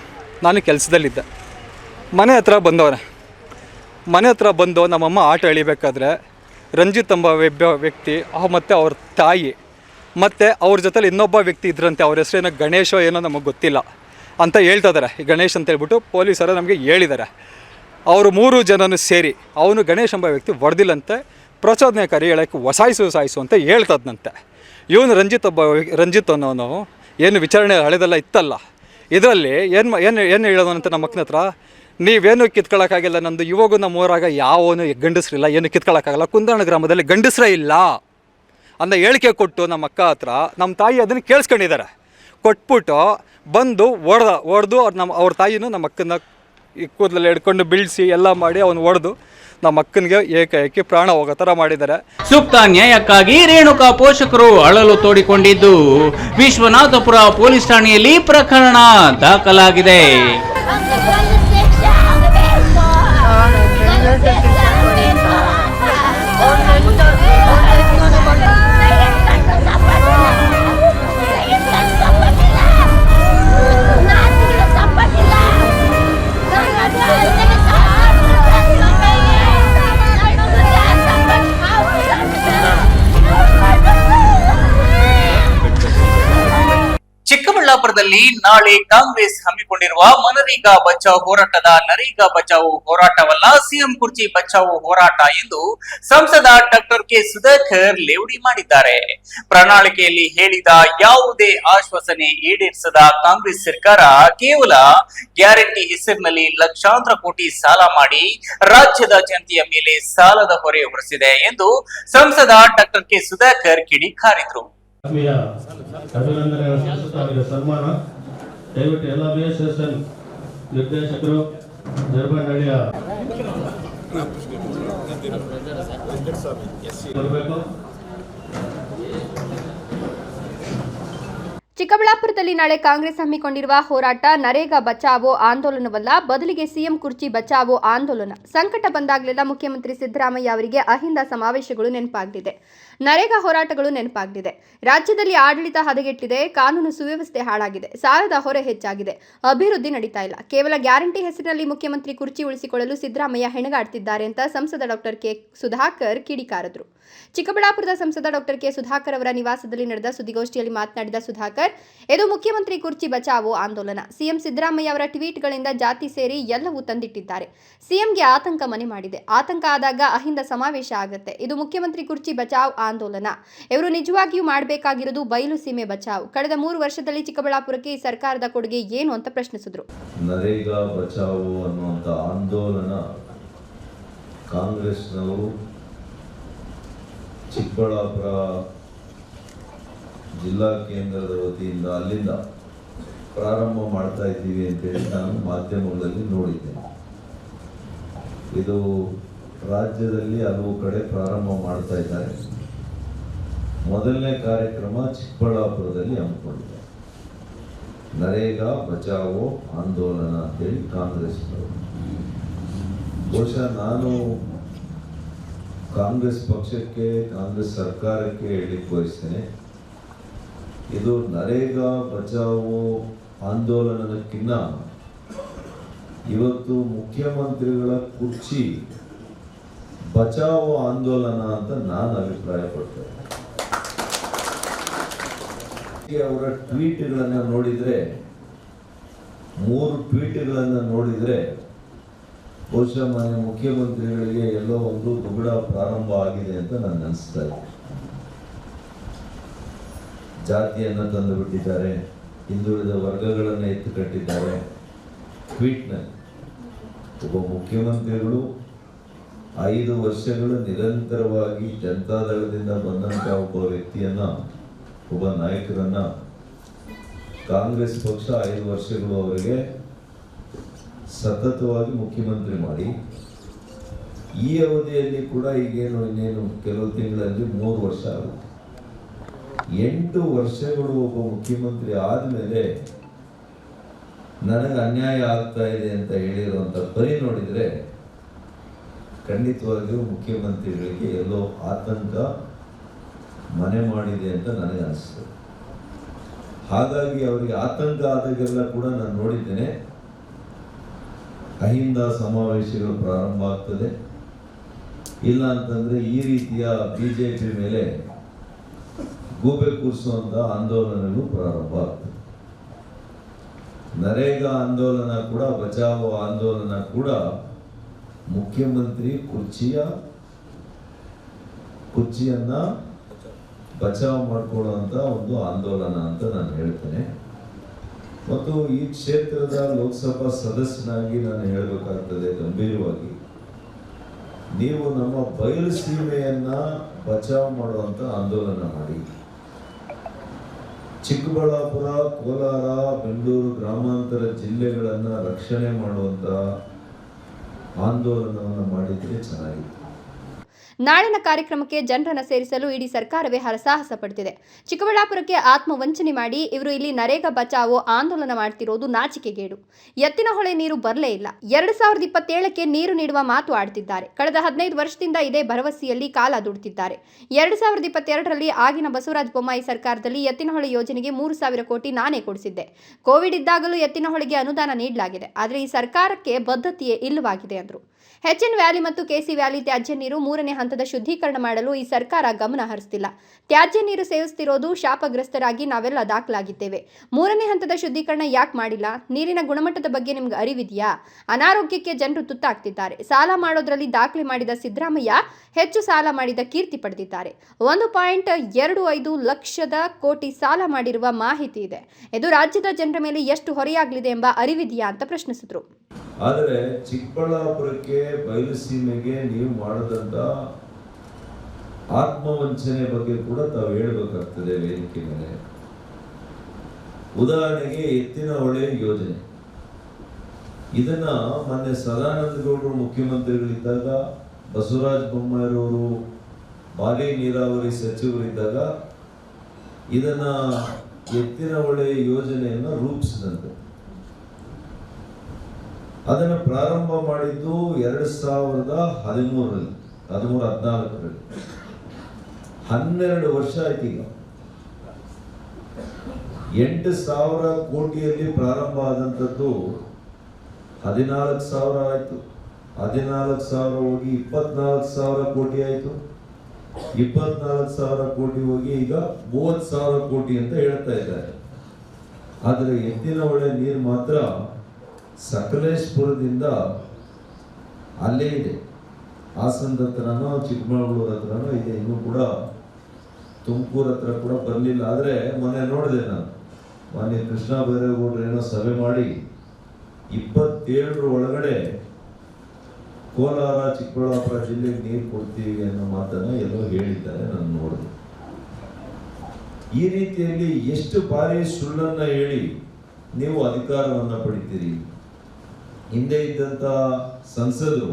ನಾನು ಕೆಲಸದಲ್ಲಿದ್ದೆ. ಮನೆ ಹತ್ರ ಮನೆ ಹತ್ರ ಬಂದು ನಮ್ಮಮ್ಮ ಆಟ ಎಳಿಬೇಕಾದ್ರೆ ರಂಜಿತ್ ಎಂಬ ವ್ಯಕ್ತಿ ಮತ್ತು ಅವ್ರ ತಾಯಿ ಮತ್ತು ಅವ್ರ ಜೊತೆಲಿ ಇನ್ನೊಬ್ಬ ವ್ಯಕ್ತಿ ಇದ್ರಂತೆ, ಅವ್ರ ಹೆಸರೇನೋ ಗಣೇಶೋ ಏನೋ ನಮಗೆ ಗೊತ್ತಿಲ್ಲ ಅಂತ ಹೇಳ್ತಾ ಇದ್ದಾರೆ. ಗಣೇಶ್ ಅಂತ ಹೇಳ್ಬಿಟ್ಟು ಪೊಲೀಸರು ನಮಗೆ ಹೇಳಿದ್ದಾರೆ. ಅವರು 3 ಜನನೂ ಸೇರಿ ಅವನು ಗಣೇಶ್ ಎಂಬ ವ್ಯಕ್ತಿ ಹೊಡೆದಿಲ್ಲಂತೆ, ಪ್ರಚೋದನೆಕಾರಿ ಹೇಳೋಕ್ಕೆ ಸಾಯಿಸು ಅಂತ ಹೇಳ್ತದಂತೆ. ಇವನು ರಂಜಿತ್ ಅನ್ನೋನು ಏನು ವಿಚಾರಣೆ ಹಳೆದೆಲ್ಲ ಇತ್ತಲ್ಲ, ಇದರಲ್ಲಿ ಏನು ಹೇಳೋದಂತ ನಮ್ಮ ಅಕ್ಕನ ಹತ್ರ, ನೀವೇನು ಕಿತ್ಕೊಳ್ಳೋಕ್ಕಾಗಿಲ್ಲ, ನಂದು ಇವಾಗೂ ನಮ್ಮ ಊರಾಗ ಯಾವನು ಗಂಡಸ್ರಿಲ್ಲ, ಏನು ಕಿತ್ಕೊಳ್ಳೋಕ್ಕಾಗಲ್ಲ, ಕುಂದಾಣ ಗ್ರಾಮದಲ್ಲಿ ಗಂಡಸ್ರೇ ಇಲ್ಲ ಅನ್ನೋ ಹೇಳಿಕೆ ಕೊಟ್ಟು ನಮ್ಮ ಅಕ್ಕ ಹತ್ರ ನಮ್ಮ ತಾಯಿ ಅದನ್ನು ಕೇಳಿಸ್ಕೊಂಡಿದ್ದಾರೆ. ಕೊಟ್ಬಿಟ್ಟು ಬಂದು ಹೊಡೆದು ಅವ್ರ ತಾಯಿನೂ ನಮ್ಮ ಅಕ್ಕನ ಕೂದಲಲ್ಲಿ ಹಿಡ್ಕೊಂಡು ಬೀಳಿಸಿ ಎಲ್ಲ ಮಾಡಿ ಅವನು ಹೊಡೆದು ನಮ್ಮ ಅಕ್ಕನಿಗೆ ಏಕಾಏಕಿ ಪ್ರಾಣ ಹೋಗೋ ಥರ ಮಾಡಿದ್ದಾರೆ. ಸೂಕ್ತ ನ್ಯಾಯಕ್ಕಾಗಿ ರೇಣುಕಾ ಪೋಷಕರು ಅಳಲು ತೋಡಿಕೊಂಡಿದ್ದು ವಿಶ್ವನಾಥಪುರ ಪೊಲೀಸ್ ಠಾಣೆಯಲ್ಲಿ ಪ್ರಕರಣ ದಾಖಲಾಗಿದೆ. ಚಿಕ್ಕಬಳ್ಳಾಪುರದಲ್ಲಿ ನಾಳೆ ಕಾಂಗ್ರೆಸ್ ಹಮ್ಮಿಕೊಂಡಿರುವ ಮನರೇಗಾ ಬಚಾವ್ ಹೋರಾಟದ ನರೇಗಾ ಬಚಾವ್ ಹೋರಾಟವಲ್ಲ ಸಿಎಂ ಕುರ್ಚಿ ಬಚಾವ್ ಹೋರಾಟ ಎಂದು ಸಂಸದ ಡಾಕ್ಟರ್ ಕೆ ಸುಧಾಕರ್ ಲೇವಡಿ ಮಾಡಿದ್ದಾರೆ. ಪ್ರಣಾಳಿಕೆಯಲ್ಲಿ ಹೇಳಿದ ಯಾವುದೇ ಆಶ್ವಾಸನೆ ಈಡೇರಿಸದ ಕಾಂಗ್ರೆಸ್ ಸರ್ಕಾರ ಕೇವಲ ಗ್ಯಾರಂಟಿ ಹೆಸರಿನಲ್ಲಿ ಲಕ್ಷಾಂತರ ಕೋಟಿ ಸಾಲ ಮಾಡಿ ರಾಜ್ಯದ ಜನತೆಯ ಮೇಲೆ ಸಾಲದ ಹೊರೆ ಹೊರಿಸಿದೆ ಎಂದು ಸಂಸದ ಡಾಕ್ಟರ್ ಕೆ ಸುಧಾಕರ್ ಕಿಡಿಕಾರಿದ್ರು. ಅಭಿನಂದನೆಗಳ ಸಲ್ಲಿಸುತ್ತಾ ಸನ್ಮಾನ ದಯವಿಟ್ಟು ಎಲ್ಲ BSSN ನಿರ್ದೇಶಕರು ನಿರ್ಬಂಧಳಿಯ ಬರಬೇಕು. ಚಿಕ್ಕಬಳ್ಳಾಪುರದಲ್ಲಿ ನಾಳೆ ಕಾಂಗ್ರೆಸ್ ಹಮ್ಮಿಕೊಂಡಿರುವ ಹೋರಾಟ ನರೇಗಾ ಬಚಾವೋ ಆಂದೋಲನವಲ್ಲ, ಬದಲಿಗೆ ಸಿಎಂ ಕುರ್ಚಿ ಬಚಾವೋ ಆಂದೋಲನ. ಸಂಕಟ ಬಂದಾಗಲೆಲ್ಲ ಮುಖ್ಯಮಂತ್ರಿ ಸಿದ್ದರಾಮಯ್ಯ ಅವರಿಗೆ ಅಹಿಂದ ಸಮಾವೇಶಗಳು ನೆನಪಾಗಲಿದೆ, ನರೇಗಾ ಹೋರಾಟಗಳು ನೆನಪಾಗಲಿದೆ. ರಾಜ್ಯದಲ್ಲಿ ಆಡಳಿತ ಹದಗೆಟ್ಟಿದೆ, ಕಾನೂನು ಸುವ್ಯವಸ್ಥೆ ಹಾಳಾಗಿದೆ, ಸಾಲದ ಹೊರೆ ಹೆಚ್ಚಾಗಿದೆ, ಅಭಿವೃದ್ಧಿ ನಡೀತಾ ಇಲ್ಲ. ಕೇವಲ ಗ್ಯಾರಂಟಿ ಹೆಸರಿನಲ್ಲಿ ಮುಖ್ಯಮಂತ್ರಿ ಕುರ್ಚಿ ಉಳಿಸಿಕೊಳ್ಳಲು ಸಿದ್ದರಾಮಯ್ಯ ಹೆಣಗಾಡ್ತಿದ್ದಾರೆ ಅಂತ ಸಂಸದ ಡಾಕ್ಟರ್ ಕೆ ಸುಧಾಕರ್ ಕಿಡಿಕಾರದ್ರು. ಚಿಕ್ಕಬಳ್ಳಾಪುರದ ಸಂಸದ ಡಾಕ್ಟರ್ ಕೆ ಸುಧಾಕರ್ ಅವರ ನಿವಾಸದಲ್ಲಿ ನಡೆದ ಸುದ್ದಿಗೋಷ್ಠಿಯಲ್ಲಿ ಮಾತನಾಡಿದ ಸುಧಾಕರ್, ಇದು ಮುಖ್ಯಮಂತ್ರಿ ಕುರ್ಚಿ ಬಚಾವೋ ಆಂದೋಲನ. ಸಿಎಂ ಸಿದ್ದರಾಮಯ್ಯ ಅವರ ಟ್ವೀಟ್ಗಳಿಂದ ಜಾತಿ ಸೇರಿ ಎಲ್ಲವೂ ತಂದಿಟ್ಟಿದ್ದಾರೆ. ಸಿಎಂಗೆ ಆತಂಕ ಮನೆ ಮಾಡಿದೆ. ಆತಂಕ ಆದಾಗ ಅಹಿಂದ ಸಮಾವೇಶ ಆಗುತ್ತೆ. ಇದು ಮುಖ್ಯಮಂತ್ರಿ ಕುರ್ಚಿ ಬಚಾವ್ ಆಂದೋಲನ. ಇವರು ನಿಜವಾಗಿಯೂ ಮಾಡಬೇಕಾಗಿರೋದು ಬಯಲು ಸೀಮೆ ಬಚಾವ್. ಕಳೆದ 3 ವರ್ಷದಲ್ಲಿ ಚಿಕ್ಕಬಳ್ಳಾಪುರಕ್ಕೆ ಈ ಸರ್ಕಾರದ ಕೊಡುಗೆ ಏನು ಅಂತ ಪ್ರಶ್ನಿಸಿದ್ರು. ನರೇಗಾ ಬಚಾವೋ ಅನ್ನುವಂಥ ಆಂದೋಲನ ಕಾಂಗ್ರೆಸ್ನವರು ಚಿಕ್ಕಬಳ್ಳಾಪುರ ಜಿಲ್ಲಾ ಕೇಂದ್ರದ ವತಿಯಿಂದ ಅಲ್ಲಿಂದ ಪ್ರಾರಂಭ ಮಾಡ್ತಾ ಇದ್ದೀವಿ ಅಂತೇಳಿ ನಾನು ಮಾಧ್ಯಮಗಳಲ್ಲಿ ನೋಡಿದ್ದೇನೆ. ಇದು ರಾಜ್ಯದಲ್ಲಿ ಹಲವು ಕಡೆ ಪ್ರಾರಂಭ ಮಾಡ್ತಾ ಇದ್ದಾರೆ. ಮೊದಲನೇ ಕಾರ್ಯಕ್ರಮ ಚಿಕ್ಕಬಳ್ಳಾಪುರದಲ್ಲಿ ಹಮ್ಮಿಕೊಂಡಿದ್ದಾರೆ. ನರೇಗಾ ಬಚಾವೋ ಆಂದೋಲನ ಅಂತೇಳಿ ಕಾಂಗ್ರೆಸ್ನವರು. ಬಹುಶಃ ನಾನು ಕಾಂಗ್ರೆಸ್ ಪಕ್ಷಕ್ಕೆ, ಕಾಂಗ್ರೆಸ್ ಸರ್ಕಾರಕ್ಕೆ ಹೇಳಲಿಕ್ಕೆ ಬಯಸ್ತೇನೆ, ಇದು ನರೇಗಾ ಬಚಾವೋ ಆಂದೋಲನಕ್ಕಿಂತ ಇವತ್ತು ಮುಖ್ಯಮಂತ್ರಿಗಳ ಕುರ್ಚಿ ಬಚಾವೋ ಆಂದೋಲನ ಅಂತ ನಾನು ಅಭಿಪ್ರಾಯ ಪಡ್ತೇನೆ. ಅವರ ಟ್ವೀಟ್ಗಳನ್ನು ನೋಡಿದರೆ, 3 ಟ್ವೀಟ್ಗಳನ್ನು ನೋಡಿದರೆ ಬಹುಶಃ ಮಾನ್ಯ ಮುಖ್ಯಮಂತ್ರಿಗಳಿಗೆ ಎಲ್ಲೋ ಒಂದು ದುಗುಡ ಪ್ರಾರಂಭ ಆಗಿದೆ ಅಂತ ನನಗೆ ಅನಿಸ್ತಾ ಇದೆ. ಜಾತಿಯನ್ನು ತಂದು ಬಿಟ್ಟಿದ್ದಾರೆ, ಹಿಂದುಳಿದ ವರ್ಗಗಳನ್ನು ಎತ್ತು ಕಟ್ಟಿದ್ದಾರೆ. ಟ್ವೀಟ್ನಲ್ಲಿ ಒಬ್ಬ ಮುಖ್ಯಮಂತ್ರಿಗಳು 5 ವರ್ಷಗಳು ನಿರಂತರವಾಗಿ ಜನತಾದಳದಿಂದ ಬಂದಂಥ ಒಬ್ಬ ವ್ಯಕ್ತಿಯನ್ನ, ಒಬ್ಬ ನಾಯಕರನ್ನ ಕಾಂಗ್ರೆಸ್ ಪಕ್ಷ 5 ವರ್ಷಗಳು ಅವರಿಗೆ ಸತತವಾಗಿ ಮುಖ್ಯಮಂತ್ರಿ ಮಾಡಿ, ಈ ಅವಧಿಯಲ್ಲಿ ಕೂಡ ಈಗೇನು ಇನ್ನೇನು ಕೆಲವು ತಿಂಗಳಲ್ಲಿ 3 ವರ್ಷ ಆಗುತ್ತೆ. 8 ವರ್ಷಗಳು ಒಬ್ಬ ಮುಖ್ಯಮಂತ್ರಿ ಆದಮೇಲೆ ನನಗೆ ಅನ್ಯಾಯ ಆಗ್ತಾ ಇದೆ ಅಂತ ಹೇಳಿರುವಂಥ ಪರಿ ನೋಡಿದರೆ ಖಂಡಿತವಾಗಿಯೂ ಮುಖ್ಯಮಂತ್ರಿಗಳಿಗೆ ಎಲ್ಲೋ ಆತಂಕ ಮನೆ ಮಾಡಿದೆ ಅಂತ ನನಗೆ ಅನಿಸ್ತದೆ. ಹಾಗಾಗಿ ಅವರಿಗೆ ಆತಂಕ ಆದಾಗೆಲ್ಲ ಕೂಡ ನಾನು ನೋಡಿದ್ದೇನೆ, ಅಹಿಂದ ಸಮಾವೇಶಗಳು ಪ್ರಾರಂಭ ಆಗ್ತದೆ. ಇಲ್ಲ ಅಂತಂದರೆ ಈ ರೀತಿಯ BJP ಮೇಲೆ ಗೂಬೆ ಕೂರಿಸುವಂಥ ಆಂದೋಲನಗಳು ಪ್ರಾರಂಭ ಆಗ್ತದೆ. ನರೇಗಾ ಆಂದೋಲನ ಕೂಡ, ಬಚಾವೋ ಆಂದೋಲನ ಕೂಡ ಮುಖ್ಯಮಂತ್ರಿ ಕುರ್ಚಿಯನ್ನ ಬಚಾವ್ ಮಾಡಿಕೊಳ್ಳುವಂಥ ಒಂದು ಆಂದೋಲನ ಅಂತ ನಾನು ಹೇಳ್ತೇನೆ. ಮತ್ತು ಈ ಕ್ಷೇತ್ರದ ಲೋಕಸಭಾ ಸದಸ್ಯನಾಗಿ ನಾನು ಹೇಳಬೇಕಾಗ್ತದೆ ಗಂಭೀರವಾಗಿ, ನೀವು ನಮ್ಮ ಬಯಲು ಸೀಮೆಯನ್ನ ಬಚಾವ್ ಮಾಡುವಂಥ ಆಂದೋಲನ ಮಾಡಿ. ಚಿಕ್ಕಬಳ್ಳಾಪುರ, ಕೋಲಾರ, ಬೆಂಗಳೂರು ಗ್ರಾಮಾಂತರ ಜಿಲ್ಲೆಗಳನ್ನು ರಕ್ಷಣೆ ಮಾಡುವಂಥ ಆಂದೋಲನವನ್ನು ಮಾಡಿದರೆ ಚೆನ್ನಾಗಿತ್ತು. ನಾಳಿನ ಕಾರ್ಯಕ್ರಮಕ್ಕೆ ಜನರನ್ನ ಸೇರಿಸಲು ಇಡೀ ಸರ್ಕಾರವೇ ಹರಸಾಹಸ ಪಡ್ತಿದೆ. ಚಿಕ್ಕಬಳ್ಳಾಪುರಕ್ಕೆ ಆತ್ಮವಂಚನೆ ಮಾಡಿ ಇವರು ಇಲ್ಲಿ ನರೇಗಾ ಬಚಾವೋ ಆಂದೋಲನ ಮಾಡ್ತಿರೋದು ನಾಚಿಕೆಗೇಡು. ಎತ್ತಿನಹೊಳೆ ನೀರು ಬರಲೇ ಇಲ್ಲ. 2027ಕ್ಕೆ ನೀರು ನೀಡುವ ಮಾತು ಆಡ್ತಿದ್ದಾರೆ. ಕಳೆದ 15 ವರ್ಷದಿಂದ ಇದೇ ಭರವಸೆಯಲ್ಲಿ ಕಾಲ ದುಡ್ತಿದ್ದಾರೆ. 2022ರಲ್ಲಿ ಆಗಿನ ಬಸವರಾಜ ಬೊಮ್ಮಾಯಿ ಸರ್ಕಾರದಲ್ಲಿ ಎತ್ತಿನಹೊಳೆ ಯೋಜನೆಗೆ 3,000 ಕೋಟಿ ನಾನೇ ಕೊಡಿಸಿದ್ದೆ. ಕೋವಿಡ್ ಇದ್ದಾಗಲೂ ಎತ್ತಿನಹೊಳೆಗೆ ಅನುದಾನ ನೀಡಲಾಗಿದೆ. ಆದರೆ ಈ ಸರ್ಕಾರಕ್ಕೆ ಬದ್ಧತೆಯೇ ಇಲ್ಲವಾಗಿದೆ ಅಂದರು. ಎಚ್ಎನ್ ವ್ಯಾಲಿ ಮತ್ತು ಕೆಸಿ ವ್ಯಾಲಿ ತ್ಯಾಜ್ಯ ನೀರು 3ನೇ ಹಂತದ ಶುದ್ಧೀಕರಣ ಮಾಡಲು ಈ ಸರ್ಕಾರ ಗಮನ ಹರಿಸ್ತಿಲ್ಲ. ತ್ಯಾಜ್ಯ ನೀರು ಸೇವಿಸ್ತಿರೋದು ಶಾಪಗ್ರಸ್ತರಾಗಿ ನಾವೆಲ್ಲ ದಾಖಲಾಗಿದ್ದೇವೆ. 3ನೇ ಹಂತದ ಶುದ್ಧೀಕರಣ ಯಾಕೆ ಮಾಡಿಲ್ಲ? ನೀರಿನ ಗುಣಮಟ್ಟದ ಬಗ್ಗೆ ನಿಮ್ಗೆ ಅರಿವಿದೆಯಾ? ಅನಾರೋಗ್ಯಕ್ಕೆ ಜನರು ತುತ್ತಾಗ್ತಿದ್ದಾರೆ. ಸಾಲ ಮಾಡೋದ್ರಲ್ಲಿ ದಾಖಲೆ ಮಾಡಿದ ಸಿದ್ದರಾಮಯ್ಯ ಹೆಚ್ಚು ಸಾಲ ಮಾಡಿದ ಕೀರ್ತಿ ಪಡೆದಿದ್ದಾರೆ. 1.25 ಲಕ್ಷದ ಕೋಟಿ ಸಾಲ ಮಾಡಿರುವ ಮಾಹಿತಿ ಇದೆ. ಇದು ರಾಜ್ಯದ ಜನರ ಮೇಲೆ ಎಷ್ಟು ಹೊರೆಯಾಗಲಿದೆ ಎಂಬ ಅರಿವಿದೆಯಾ ಅಂತ ಪ್ರಶ್ನಿಸಿದ್ರು. ಆದರೆ ಚಿಕ್ಕಬಳ್ಳಾಪುರಕ್ಕೆ ಬಯಲುಸೀಮೆಗೆ ನೀವು ಮಾಡದಂತ ಆತ್ಮವಂಚನೆ ಬಗ್ಗೆ ಕೂಡ ತಾವು ಹೇಳಬೇಕಾಗ್ತದೆ ವೇದಿಕೆ ಮೇಲೆ. ಉದಾಹರಣೆಗೆ ಎತ್ತಿನಹೊಳೆ ಯೋಜನೆ, ಇದನ್ನ ಮೊನ್ನೆ ಸದಾನಂದ ಗೌಡರು ಮುಖ್ಯಮಂತ್ರಿಗಳಿದ್ದಾಗ, ಬಸವರಾಜ ಬೊಮ್ಮಾಯಿರವರು ಬಾಲಿ ನೀರಾವರಿ ಸಚಿವರಿದ್ದಾಗ ಇದನ್ನ ಎತ್ತಿನಹೊಳೆ ಯೋಜನೆಯನ್ನು ರೂಪಿಸಿದಂತೆ. ಅದನ್ನು ಪ್ರಾರಂಭ ಮಾಡಿದ್ದು 2013 14ರಲ್ಲಿ. 12 ವರ್ಷ ಆಯ್ತು. ಈಗ 8,000 ಕೋಟಿಯಲ್ಲಿ ಪ್ರಾರಂಭ ಆದಂಥದ್ದು 14,000 ಆಯ್ತು. 14,000 ಹೋಗಿ 24,000 ಕೋಟಿ ಆಯ್ತು. 24,000 ಕೋಟಿ ಹೋಗಿ ಈಗ 30,000 ಕೋಟಿ ಅಂತ ಹೇಳ್ತಾ ಇದ್ದಾರೆ. ಆದರೆ ಎತ್ತಿನಹೊಳೆ ನೀರು ಮಾತ್ರ ಸಕಲೇಶ್ಪುರದಿಂದ ಅಲ್ಲೇ ಇದೆ, ಹಾಸನದ ಹತ್ರನೋ ಚಿಕ್ಕಮಗಳೂರು ಹತ್ರನೋ ಇದೆ, ಇನ್ನೂ ಕೂಡ ತುಮಕೂರು ಹತ್ರ ಕೂಡ ಬರಲಿಲ್ಲ. ಆದರೆ ಮೊನ್ನೆ ನೋಡಿದೆ ನಾನು, ಮೊನ್ನೆ ಕೃಷ್ಣ ಬೈರೇಗೌಡರು ಏನೋ ಸಭೆ ಮಾಡಿ 27 ಒಳಗಡೆ ಕೋಲಾರ ಚಿಕ್ಕಬಳ್ಳಾಪುರ ಜಿಲ್ಲೆಗೆ ನೀರು ಕೊಡ್ತೀವಿ ಅನ್ನೋ ಮಾತನ್ನ ಎಲ್ಲೋ ಹೇಳಿದ್ದಾರೆ, ನಾನು ನೋಡಿದೆ. ಈ ರೀತಿಯಲ್ಲಿ ಎಷ್ಟು ಬಾರಿ ಸುಳ್ಳನ್ನ ಹೇಳಿ ನೀವು ಅಧಿಕಾರವನ್ನ ಪಡಿತೀರಿ. ಹಿಂದೆ ಇದ್ದಂತ ಸಂಸದರು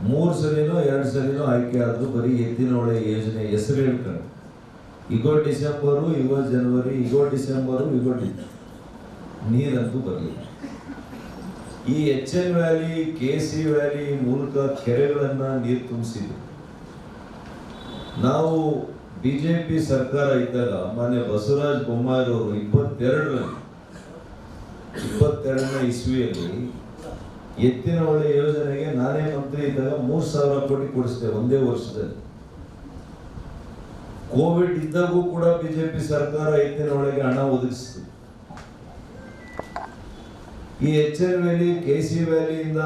3 ಸಲಿನೋ 2 ಸಲಿನೋ ಆಯ್ಕೆ ಆದ್ರು ಬರೀ ಎತ್ತಿನಹೊಳೆ ಯೋಜನೆ ಹೆಸರು ಹೇಳ್ತಾರೆ. ಈಗೋ ಡಿಸೆಂಬರು, ಈಗೋ ಜನವರಿ, ಈಗೋ ಡಿಸೆಂಬರು, ಈಗೋ ನೀರಂತೂ ಬರಲಿಲ್ಲ. ಈ ಎಚ್ಎನ್ ವ್ಯಾಲಿ, ಕೆಸಿ ವ್ಯಾಲಿ ಮೂಲಕ ಕೆರೆಗಳನ್ನ ನೀರು ತುಂಬಿಸಿದ್ರು. ನಾವು ಬಿಜೆಪಿ ಸರ್ಕಾರ ಇದ್ದಾಗ ಮೊನ್ನೆ ಬಸವರಾಜ ಬೊಮ್ಮಾಯಿರವರು 22ನೇ ಇಸ್ವಿಯಲ್ಲಿ ಎತ್ತಿನಹೊಳೆ ಯೋಜನೆಗೆ ನಾನೇ ಮಂತ್ರಿ ಇದ್ದಾಗ 3,000 ಕೋಟಿ ಕೊಡಿಸಿದೆ ಒಂದೇ ವರ್ಷದಲ್ಲಿ. ಕೋವಿಡ್ ಇದ್ದಾಗೂ ಕೂಡ ಬಿಜೆಪಿ ಸರ್ಕಾರ ಎತ್ತಿನಹೊಳೆಗೆ ಹಣ ಒದಗಿಸಿತು. ಈ ಎಚ್ಎನ್ ವ್ಯಾಲಿ, ಕೆಸಿ ವ್ಯಾಲಿಯಿಂದ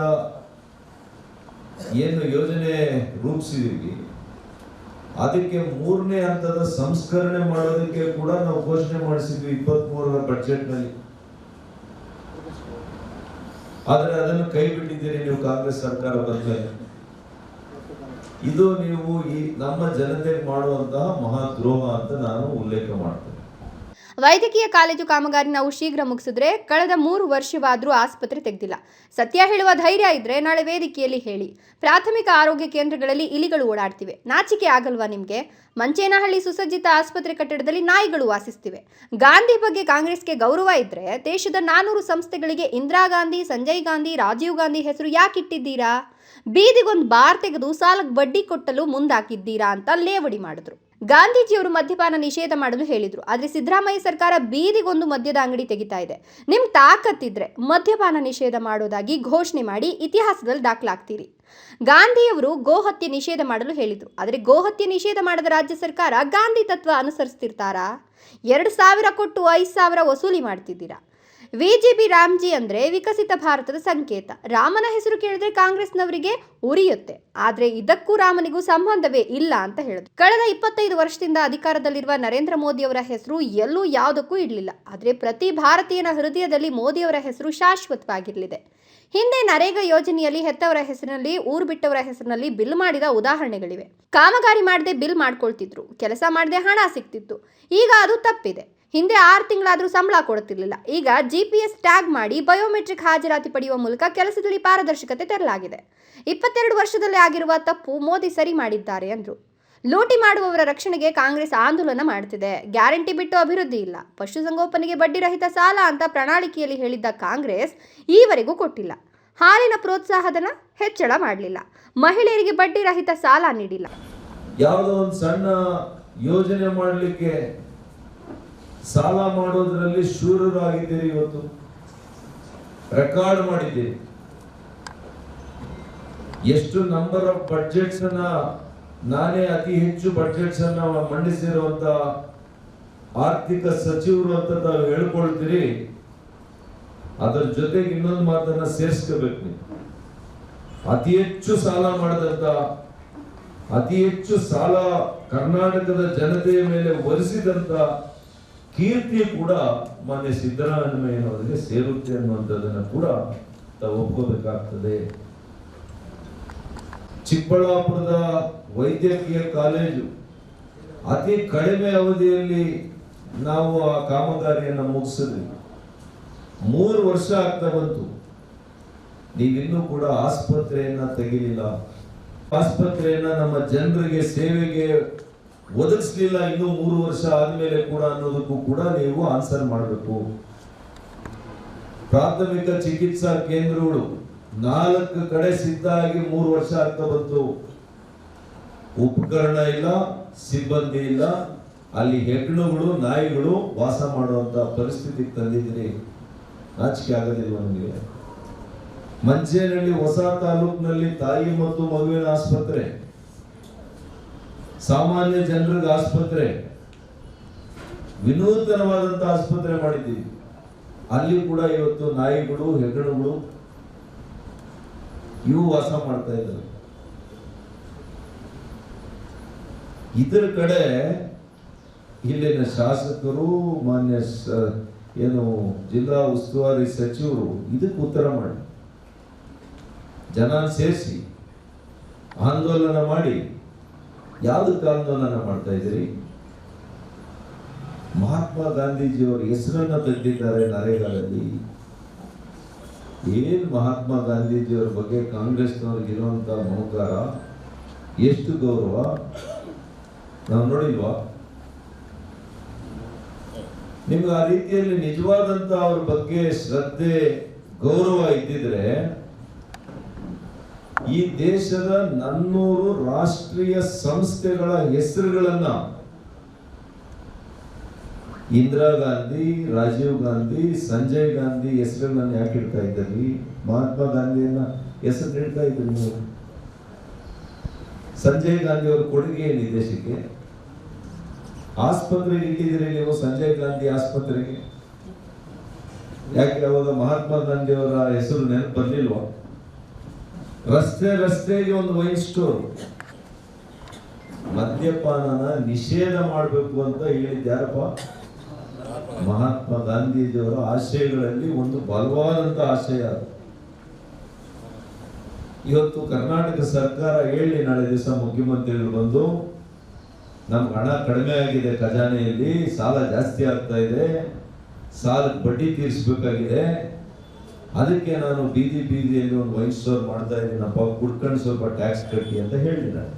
ಏನು ಯೋಜನೆ ರೂಪಿಸಿದೀವಿ ಅದಕ್ಕೆ 3ನೇ ಹಂತದ ಸಂಸ್ಕರಣೆ ಮಾಡೋದಕ್ಕೆ ಕೂಡ ನಾವು ಘೋಷಣೆ ಮಾಡಿಸಿದ್ವಿ 23ರ ಬಜೆಟ್ನಲ್ಲಿ. ಆದರೆ ಅದನ್ನು ಕೈ ಬಿಟ್ಟಿದ್ದೀರಿ ನೀವು ಕಾಂಗ್ರೆಸ್ ಸರ್ಕಾರ ಬಂದ್ಮೇಲೆ. ಇದು ನೀವು ಈ ನಮ್ಮ ಜನತೆಗೆ ಮಾಡುವಂತಹ ಮಹಾ ದ್ರೋಹ ಅಂತ ನಾನು ಉಲ್ಲೇಖ ಮಾಡ್ತೇನೆ. ವೈದ್ಯಕೀಯ ಕಾಲೇಜು ಕಾಮಗಾರಿ ನಾವು ಶೀಘ್ರ ಮುಗಿಸಿದ್ರೆ ಕಳೆದ 3 ವರ್ಷವಾದರೂ ಆಸ್ಪತ್ರೆ ತೆಗೆದಿಲ್ಲ. ಸತ್ಯ ಹೇಳುವ ಧೈರ್ಯ ಇದ್ರೆ ನಾಳೆ ವೇದಿಕೆಯಲ್ಲಿ ಹೇಳಿ. ಪ್ರಾಥಮಿಕ ಆರೋಗ್ಯ ಕೇಂದ್ರಗಳಲ್ಲಿ ಇಲಿಗಳು ಓಡಾಡ್ತಿವೆ, ನಾಚಿಕೆ ಆಗಲ್ವಾ ನಿಮಗೆ? ಮಂಚೇನಹಳ್ಳಿ ಸುಸಜ್ಜಿತ ಆಸ್ಪತ್ರೆ ಕಟ್ಟಡದಲ್ಲಿ ನಾಯಿಗಳು ವಾಸಿಸ್ತಿವೆ. ಗಾಂಧಿ ಬಗ್ಗೆ ಕಾಂಗ್ರೆಸ್ಗೆ ಗೌರವ ಇದ್ರೆ ದೇಶದ 400 ಸಂಸ್ಥೆಗಳಿಗೆ ಇಂದಿರಾ ಗಾಂಧಿ, ಸಂಜಯ್ ಗಾಂಧಿ, ರಾಜೀವ್ ಗಾಂಧಿ ಹೆಸರು ಯಾಕೆ ಇಟ್ಟಿದ್ದೀರಾ? ಬೀದಿಗೊಂದು ಬಾರ್ ತೆಗೆದು ಸಾಲಕ್ಕೆ ಬಡ್ಡಿ ಕೊಟ್ಟಲು ಮುಂದಾಕಿದ್ದೀರಾ ಅಂತ ಲೇವಡಿ ಮಾಡಿದ್ರು. ಗಾಂಧೀಜಿಯವರು ಮದ್ಯಪಾನ ನಿಷೇಧ ಮಾಡಲು ಹೇಳಿದ್ರು. ಆದರೆ ಸಿದ್ದರಾಮಯ್ಯ ಸರ್ಕಾರ ಬೀದಿಗೊಂದು ಮದ್ಯದ ಅಂಗಡಿ ತೆಗಿತಾ ಇದೆ. ನಿಮ್ ತಾಕತ್ತಿದ್ರೆ ಮದ್ಯಪಾನ ನಿಷೇಧ ಮಾಡೋದಾಗಿ ಘೋಷಣೆ ಮಾಡಿ ಇತಿಹಾಸದಲ್ಲಿ ದಾಖಲಾಗ್ತೀರಿ. ಗಾಂಧಿಯವರು ಗೋಹತ್ಯೆ ನಿಷೇಧ ಮಾಡಲು ಹೇಳಿದ್ರು. ಆದರೆ ಗೋಹತ್ಯೆ ನಿಷೇಧ ಮಾಡದ ರಾಜ್ಯ ಸರ್ಕಾರ ಗಾಂಧಿ ತತ್ವ ಅನುಸರಿಸ್ತಿರ್ತಾರಾ? 2,000 ಕೊಟ್ಟು 5,000 ವಸೂಲಿ ಮಾಡ್ತಿದ್ದೀರಾ. ವಿಜಿಬಿ ರಾಮ್ಜಿ ಅಂದ್ರೆ ವಿಕಸಿತ ಭಾರತದ ಸಂಕೇತ. ರಾಮನ ಹೆಸರು ಕೇಳಿದ್ರೆ ಕಾಂಗ್ರೆಸ್ನವರಿಗೆ ಉರಿಯುತ್ತೆ. ಆದ್ರೆ ಇದಕ್ಕೂ ರಾಮನಿಗೂ ಸಂಬಂಧವೇ ಇಲ್ಲ ಅಂತ ಹೇಳಿದ್ರು. ಕಳೆದ 25 ವರ್ಷದಿಂದ ಅಧಿಕಾರದಲ್ಲಿರುವ ನರೇಂದ್ರ ಮೋದಿ ಅವರ ಹೆಸರು ಎಲ್ಲೂ ಯಾವುದಕ್ಕೂ ಇಡಲಿಲ್ಲ. ಆದ್ರೆ ಪ್ರತಿ ಭಾರತೀಯನ ಹೃದಯದಲ್ಲಿ ಮೋದಿಯವರ ಹೆಸರು ಶಾಶ್ವತವಾಗಿರಲಿದೆ. ಹಿಂದೆ ನರೇಗಾ ಯೋಜನೆಯಲ್ಲಿ ಹೆತ್ತವರ ಹೆಸರಿನಲ್ಲಿ, ಊರು ಬಿಟ್ಟವರ ಹೆಸರಿನಲ್ಲಿ ಬಿಲ್ ಮಾಡಿದ ಉದಾಹರಣೆಗಳಿವೆ. ಕಾಮಗಾರಿ ಮಾಡದೆ ಬಿಲ್ ಮಾಡ್ಕೊಳ್ತಿದ್ರು, ಕೆಲಸ ಮಾಡದೆ ಹಣ ಸಿಗ್ತಿತ್ತು. ಈಗ ಅದು ತಪ್ಪಿದೆ. ಹಿಂದೆ 6 ತಿಂಗಳಾದರೂ ಸಂಬಳ ಕೊಡುತ್ತಿರಲಿಲ್ಲ. ಈಗ GPS ಟ್ಯಾಗ್ ಮಾಡಿ ಬಯೋಮೆಟ್ರಿಕ್ ಹಾಜರಾತಿ ಪಡೆಯುವ ಮೂಲಕ ಕೆಲಸದಲ್ಲಿ ಪಾರದರ್ಶಕತೆ ತರಲಾಗಿದೆ. 22 ವರ್ಷದಲ್ಲೇ ಆಗಿರುವ ತಪ್ಪು ಮೋದಿ ಸರಿ ಮಾಡಿದ್ದಾರೆ ಅಂದರು. ಲೂಟಿ ಮಾಡುವವರ ರಕ್ಷಣೆಗೆ ಕಾಂಗ್ರೆಸ್ ಆಂದೋಲನ ಮಾಡುತ್ತಿದೆ. ಗ್ಯಾರಂಟಿ ಬಿಟ್ಟು ಅಭಿವೃದ್ಧಿ ಇಲ್ಲ. ಪಶುಸಂಗೋಪನೆಗೆ ಬಡ್ಡಿ ರಹಿತ ಸಾಲ ಅಂತ ಪ್ರಣಾಳಿಕೆಯಲ್ಲಿ ಹೇಳಿದ್ದ ಕಾಂಗ್ರೆಸ್ ಈವರೆಗೂ ಕೊಟ್ಟಿಲ್ಲ. ಹಾಲಿನ ಪ್ರೋತ್ಸಾಹಧನ ಹೆಚ್ಚಳ ಮಾಡಲಿಲ್ಲ. ಮಹಿಳೆಯರಿಗೆ ಬಡ್ಡಿ ರಹಿತ ಸಾಲ ನೀಡಿಲ್ಲ. ಯಾವುದೋ ಒಂದು ಸಣ್ಣ ಯೋಜನೆ ಮಾಡಲಿಕ್ಕೆ ಸಾಲ ಮಾಡೋದ್ರಲ್ಲಿ ಶೂರರಾಗಿದ್ದೀರಿ. ಇವತ್ತು ರೆಕಾರ್ಡ್ ಮಾಡಿದ್ದೀರಿ. ಎಷ್ಟು ನಂಬರ್ ಆಫ್ ಬಡ್ಜೆಟ್ಸ್ ಅನ್ನ ನಾನೇ ಅತಿ ಹೆಚ್ಚು ಬಡ್ಜೆಟ್ಸ್ ಅನ್ನ ಮಂಡಿಸಿರುವಂತ ಆರ್ಥಿಕ ಸಚಿವರು ಅಂತ ತಾವು ಹೇಳ್ಕೊಳ್ತೀರಿ. ಅದರ ಜೊತೆಗೆ ಇನ್ನೊಂದು ಮಾತನ್ನ ಸೇರಿಸ್ಕೋಬೇಕು ನೀವು. ಅತಿ ಹೆಚ್ಚು ಸಾಲ ಮಾಡಿದಂತ, ಅತಿ ಹೆಚ್ಚು ಸಾಲ ಕರ್ನಾಟಕದ ಜನತೆಯ ಮೇಲೆ ಹೊರಿಸಿದಂತ ಕೀರ್ತಿ ಕೂಡ ಮಾನ್ಯ ಸಿದ್ದರಾಮಯ್ಯನವರಿಗೆ ಸೇರುತ್ತೆ ಅನ್ನುವಂಥದ್ದನ್ನು ಕೂಡ ತಾವು ಒಪ್ಕೋಬೇಕಾಗ್ತದೆ. ಚಿಕ್ಕಬಳ್ಳಾಪುರದ ವೈದ್ಯಕೀಯ ಕಾಲೇಜು ಅತಿ ಕಡಿಮೆ ಅವಧಿಯಲ್ಲಿ ನಾವು ಆ ಕಾಮಗಾರಿಯನ್ನು ಮುಗಿಸಿದ್ವಿ. 3 ವರ್ಷ ಆಗ್ತಾ ಬಂತು, ನೀವಿನ್ನೂ ಕೂಡ ಆಸ್ಪತ್ರೆಯನ್ನ ತೆಗಿಲಿಲ್ಲ, ಆಸ್ಪತ್ರೆಯನ್ನ ನಮ್ಮ ಜನರಿಗೆ ಸೇವೆಗೆ ಒದಗಿಸ್ಲಿಲ್ಲ. ಇನ್ನೂ 3 ವರ್ಷ ಆದ್ಮೇಲೆ ಕೂಡ ಅನ್ನೋದಕ್ಕೂ ಕೂಡ ನೀವು ಆನ್ಸರ್ ಮಾಡಬೇಕು. ಪ್ರಾಥಮಿಕ ಚಿಕಿತ್ಸಾ ಕೇಂದ್ರಗಳು 4 ಕಡೆ ಸಿದ್ಧ ಆಗಿ 3 ವರ್ಷ ಆಗ್ತಾ ಬಂತು. ಉಪಕರಣ ಇಲ್ಲ, ಸಿಬ್ಬಂದಿ ಇಲ್ಲ, ಅಲ್ಲಿ ಹೆಗ್ಣಗಳು ನಾಯಿಗಳು ವಾಸ ಮಾಡುವಂತ ಪರಿಸ್ಥಿತಿಗೆ ತಂದಿದ್ದೀರಿ. ನಾಚಿಕೆ ಆಗೋದಿಲ್ವ ನಿಮಗೆ? ಮಂಚೇನಹಳ್ಳಿ ಹೊಸ ತಾಲೂಕಿನಲ್ಲಿ ತಾಯಿ ಮತ್ತು ಮಗುವಿನ ಆಸ್ಪತ್ರೆ, ಸಾಮಾನ್ಯ ಜನರಿಗೆ ಆಸ್ಪತ್ರೆ, ವಿನೂತನವಾದಂತ ಆಸ್ಪತ್ರೆ ಮಾಡಿದ್ದೀವಿ. ಅಲ್ಲಿ ಕೂಡ ಇವತ್ತು ನಾಯಿಗಳು ಹೆಗ್ಗಣಗಳು ಇವು ವಾಸ ಮಾಡ್ತಾ ಇದ್ದಾರೆ. ಇದರ ಕಡೆ ಇಲ್ಲಿನ ಶಾಸಕರು, ಮಾನ್ಯ ಏನು ಜಿಲ್ಲಾ ಉಸ್ತುವಾರಿ ಸಚಿವರು ಇದಕ್ಕೆ ಉತ್ತರ ಮಾಡಿ, ಜನ ಸೇರಿಸಿ ಆಂದೋಲನ ಮಾಡಿ ಯಾವುದಕ್ಕೆ ಆಂದೋಲನ ಮಾಡ್ತಾ ಇದ್ದೀರಿ? ಮಹಾತ್ಮ ಗಾಂಧೀಜಿಯವರ ಹೆಸರನ್ನ ತೆಗೆದಿದ್ದಾರೆ ನರೇಗಾದಲ್ಲಿ. ಏನ್ ಮಹಾತ್ಮ ಗಾಂಧೀಜಿಯವರ ಬಗ್ಗೆ ಕಾಂಗ್ರೆಸ್ನವ್ರಿಗೆ ಇರುವಂತ ಮಮಕಾರ, ಎಷ್ಟು ಗೌರವ ನಾವು ನೋಡಿಲ್ವಾ? ನಿಮ್ಗೆ ಆ ರೀತಿಯಲ್ಲಿ ನಿಜವಾದಂತ ಅವ್ರ ಬಗ್ಗೆ ಶ್ರದ್ಧೆ ಗೌರವ ಇದ್ದಿದ್ರೆ ಈ ದೇಶದ 400 ರಾಷ್ಟ್ರೀಯ ಸಂಸ್ಥೆಗಳ ಹೆಸರುಗಳನ್ನ ಇಂದಿರಾ ಗಾಂಧಿ, ರಾಜೀವ್ ಗಾಂಧಿ, ಸಂಜಯ್ ಗಾಂಧಿ ಹೆಸರುಗಳನ್ನ ಯಾಕೆ ಇಡ್ತಾ ಇದ್ದೀರಿ? ಮಹಾತ್ಮ ಗಾಂಧಿಯನ್ನ ಹೆಸರು ಇಡ್ತಾ ಇದ್ರಿ ನೀವು. ಸಂಜಯ್ ಗಾಂಧಿ ಅವರ ಕೊಡುಗೆ ಏನಿದೆ ದೇಶಕ್ಕೆ? ಆಸ್ಪತ್ರೆಗೆ ಇಟ್ಟಿದ್ದೀರಿ ನೀವು, ಸಂಜಯ್ ಗಾಂಧಿ ಆಸ್ಪತ್ರೆಗೆ. ಯಾಕೆ ಅವಾಗ ಮಹಾತ್ಮ ಗಾಂಧಿ ಅವರ ಹೆಸರು ನೆನಪು ಬರ್ಲಿಲ್ವಾ? ರಸ್ತೆಗೆ ಒಂದು ವೈನ್ ಸ್ಟೋರ್, ಮದ್ಯಪಾನನ ನಿಷೇಧ ಮಾಡಬೇಕು ಅಂತ ಹೇಳಿದ್ಯಾರಪ್ಪ? ಮಹಾತ್ಮ ಗಾಂಧೀಜಿಯವರ ಆಶಯಗಳಲ್ಲಿ ಒಂದು ಬಲವಾದಂತ ಆಶಯ. ಇವತ್ತು ಕರ್ನಾಟಕ ಸರ್ಕಾರ ಹೇಳಿ ನಾಳೆ ದಿವಸ ಮುಖ್ಯಮಂತ್ರಿಗಳು ಬಂದು ನಮ್ಗೆ ಹಣ ಕಡಿಮೆ ಆಗಿದೆ, ಖಜಾನೆಯಲ್ಲಿ ಸಾಲ ಜಾಸ್ತಿ ಆಗ್ತಾ ಇದೆ, ಸಾಲಕ್ಕೆ ಬಡ್ಡಿ ತೀರಿಸಬೇಕಾಗಿದೆ, ಅದಕ್ಕೆ ನಾನು ಬೀದಿಯಲ್ಲಿ ಒಂದು ವೈನ್ ಸ್ಟೋರ್ ಮಾಡ್ತಾ ಇದ್ದೀನಪ್ಪ, ಕುಡ್ಕೊಂಡು ಸ್ವಲ್ಪ ಟ್ಯಾಕ್ಸ್ ಕಟ್ಟಿ ಅಂತ ಹೇಳಿದ್ದಾರೆ.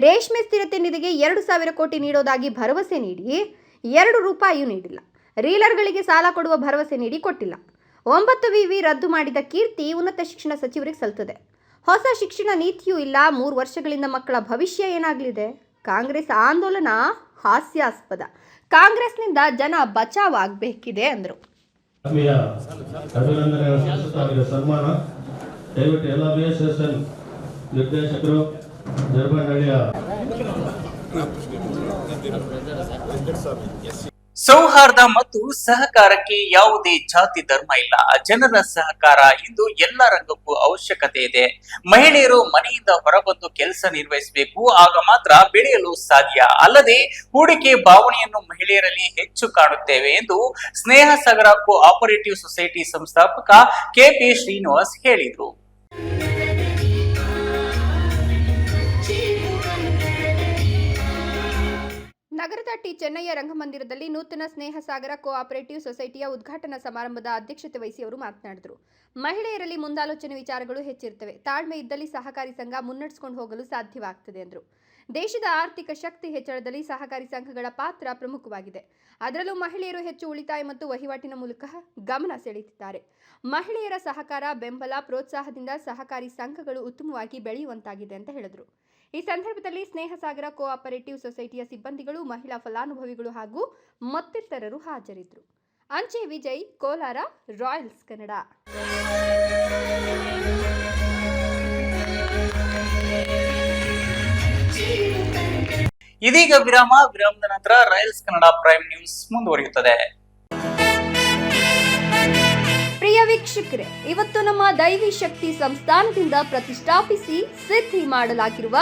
ರೇಷ್ಮೆ ಸ್ಥಿರತೆ ನಿಧಿಗೆ 2,000 ಕೋಟಿ ನೀಡೋದಾಗಿ ಭರವಸೆ ನೀಡಿ 2 ರೂಪಾಯಿಯೂ ನೀಡಿಲ್ಲ. ರೀಲರ್ಗಳಿಗೆ ಸಾಲ ಕೊಡುವ ಭರವಸೆ ನೀಡಿ ಕೊಟ್ಟಿಲ್ಲ. 9 ವಿವಿ ರದ್ದು ಮಾಡಿದ ಕೀರ್ತಿ ಉನ್ನತ ಶಿಕ್ಷಣ ಸಚಿವರಿಗೆ ಸಲ್ತದೆ. ಹೊಸ ಶಿಕ್ಷಣ ನೀತಿಯೂ ಇಲ್ಲ. 3 ವರ್ಷಗಳಿಂದ ಮಕ್ಕಳ ಭವಿಷ್ಯ ಏನಾಗಲಿದೆ? ಕಾಂಗ್ರೆಸ್ ಆಂದೋಲನ ಹಾಸ್ಯಾಸ್ಪದ. ಕಾಂಗ್ರೆಸ್ನಿಂದ ಜನ ಬಚಾವಾಗಬೇಕಿದೆ ಅಂದರು. ಅಭಿನಂದನೆ ಸನ್ಮಾನ. ದಯವಿಟ್ಟು ಎಲ್ಲ BSS ನಿರ್ದೇಶಕರು ಜರ್ಬನಹಳ್ಳಿಯ ಸೌಹಾರ್ದ ಮತ್ತು ಸಹಕಾರಕ್ಕೆ ಯಾವುದೇ ಜಾತಿ ಧರ್ಮ ಇಲ್ಲ. ಜನರ ಸಹಕಾರ ಇಂದು ಎಲ್ಲ ರಂಗಕ್ಕೂ ಅವಶ್ಯಕತೆ ಇದೆ. ಮಹಿಳೆಯರು ಮನೆಯಿಂದ ಹೊರಬಂದು ಕೆಲಸ ನಿರ್ವಹಿಸಬೇಕು, ಆಗ ಮಾತ್ರ ಬೆಳೆಯಲು ಸಾಧ್ಯ. ಅಲ್ಲದೆ ಹೂಡಿಕೆ ಭಾವನೆಯನ್ನು ಮಹಿಳೆಯರಲ್ಲಿ ಹೆಚ್ಚು ಕಾಣುತ್ತೇವೆ ಎಂದು ಸ್ನೇಹ ಸಾಗರ ಕೋಆಪರೇಟಿವ್ ಸೊಸೈಟಿ ಸಂಸ್ಥಾಪಕ KP ಶ್ರೀನಿವಾಸ್ ಹೇಳಿದರು. ನಗರದ ಚೆನ್ನಯ್ಯ ರಂಗಮಂದಿರದಲ್ಲಿ ನೂತನ ಸ್ನೇಹ ಸಾಗರ ಕೋಆಪರೇಟಿವ್ ಸೊಸೈಟಿಯ ಉದ್ಘಾಟನಾ ಸಮಾರಂಭದ ಅಧ್ಯಕ್ಷತೆ ವಹಿಸಿ ಅವರು ಮಾತನಾಡಿದರು. ಮಹಿಳೆಯರಲ್ಲಿ ಮುಂದಾಲೋಚನೆ ವಿಚಾರಗಳು ಹೆಚ್ಚಿರುತ್ತವೆ. ತಾಳ್ಮೆ ಇದ್ದಲ್ಲಿ ಸಹಕಾರಿ ಸಂಘ ಮುನ್ನಡೆಸಿಕೊಂಡು ಹೋಗಲು ಸಾಧ್ಯವಾಗುತ್ತದೆ ಎಂದರು. ದೇಶದ ಆರ್ಥಿಕ ಶಕ್ತಿ ಹೆಚ್ಚಳದಲ್ಲಿ ಸಹಕಾರಿ ಸಂಘಗಳ ಪಾತ್ರ ಪ್ರಮುಖವಾಗಿದೆ. ಅದರಲ್ಲೂ ಮಹಿಳೆಯರು ಹೆಚ್ಚು ಉಳಿತಾಯ ಮತ್ತು ವಹಿವಾಟಿನ ಮೂಲಕ ಗಮನ ಸೆಳೆಯುತ್ತಿದ್ದಾರೆ. ಮಹಿಳೆಯರ ಸಹಕಾರ, ಬೆಂಬಲ, ಪ್ರೋತ್ಸಾಹದಿಂದ ಸಹಕಾರಿ ಸಂಘಗಳು ಉತ್ತಮವಾಗಿ ಬೆಳೆಯುವಂತಾಗಿದೆ ಅಂತ ಹೇಳಿದರು. ಈ ಸಂದರ್ಭದಲ್ಲಿ ಸ್ನೇಹ ಸಾಗರ ಕೋಆಪರೇಟಿವ್ ಸೊಸೈಟಿಯ ಸಿಬ್ಬಂದಿಗಳು, ಮಹಿಳಾ ಫಲಾನುಭವಿಗಳು ಹಾಗೂ ಮತ್ತಿತರರು ಹಾಜರಿದ್ದರು. ಅಂಚೆ ವಿಜಯ್, ಕೋಲಾರ, ರಾಯಲ್ಸ್ ಕನ್ನಡ. ಇದೀಗ ವಿರಾಮದ ನಂತರ ರಾಯಲ್ಸ್ ಕನ್ನಡ ಪ್ರೈಮ್ ನ್ಯೂಸ್ ಮುಂದುವರಿಯುತ್ತದೆ. ಪ್ರಿಯ ವೀಕ್ಷಕರೇ, ಇವತ್ತು ನಮ್ಮ ದೈವಿ ಶಕ್ತಿ ಸಂಸ್ಥಾನದಿಂದ ಪ್ರತಿಷ್ಠಾಪಿಸಿ ಸಿದ್ಧಿ ಮಾಡಲಾಗಿರುವ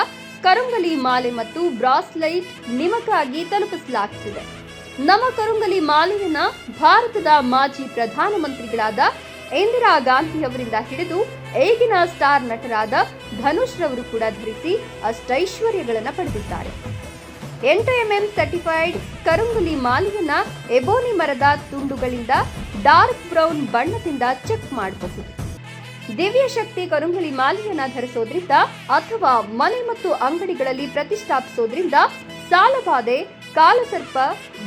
ಕರುಂಗಲಿ ಮಾಲೆ ಮತ್ತು ಬ್ರಾಸ್ಲೈಟ್ ನಿಮಗಾಗಿ ತಲುಪಿಸಲಾಗುತ್ತಿದೆ. ನಮ್ಮ ಕರುಂಗಲಿ ಮಾಲೆಯನ್ನ ಭಾರತದ ಮಾಜಿ ಪ್ರಧಾನಮಂತ್ರಿಗಳಾದ ಇಂದಿರಾ ಗಾಂಧಿ ಅವರಿಂದ ಹಿಡಿದು ಈಗಿನ ಸ್ಟಾರ್ ನಟರಾದ ಧನುಷ್ ರವರು ಕೂಡ ಧರಿಸಿ ಅಷ್ಟೈಶ್ವರ್ಯಗಳನ್ನು ಪಡೆದಿದ್ದಾರೆ. 8mm ಸರ್ಟಿಫೈಡ್ ಕರುಂಗಲಿ ಮಾಲೆಯನ್ನ ಎಬೋನಿ ಮರದ ತುಂಡುಗಳಿಂದ ಡಾರ್ಕ್ ಬ್ರೌನ್ ಬಣ್ಣದಿಂದ ಚೆಕ್ ಮಾಡಬಹುದು. ದಿವ್ಯ ಶಕ್ತಿ ಕರುಂಗಲಿ ಮಾಲೆಯನ್ನ ಧರಿಸೋದ್ರಿಂದ ಅಥವಾ ಮನೆ ಮತ್ತು ಅಂಗಡಿಗಳಲ್ಲಿ ಪ್ರತಿಷ್ಠಾಪಿಸೋದ್ರಿಂದ ಸಾಲಬಾಧೆ, ಕಾಲಸರ್ಪ,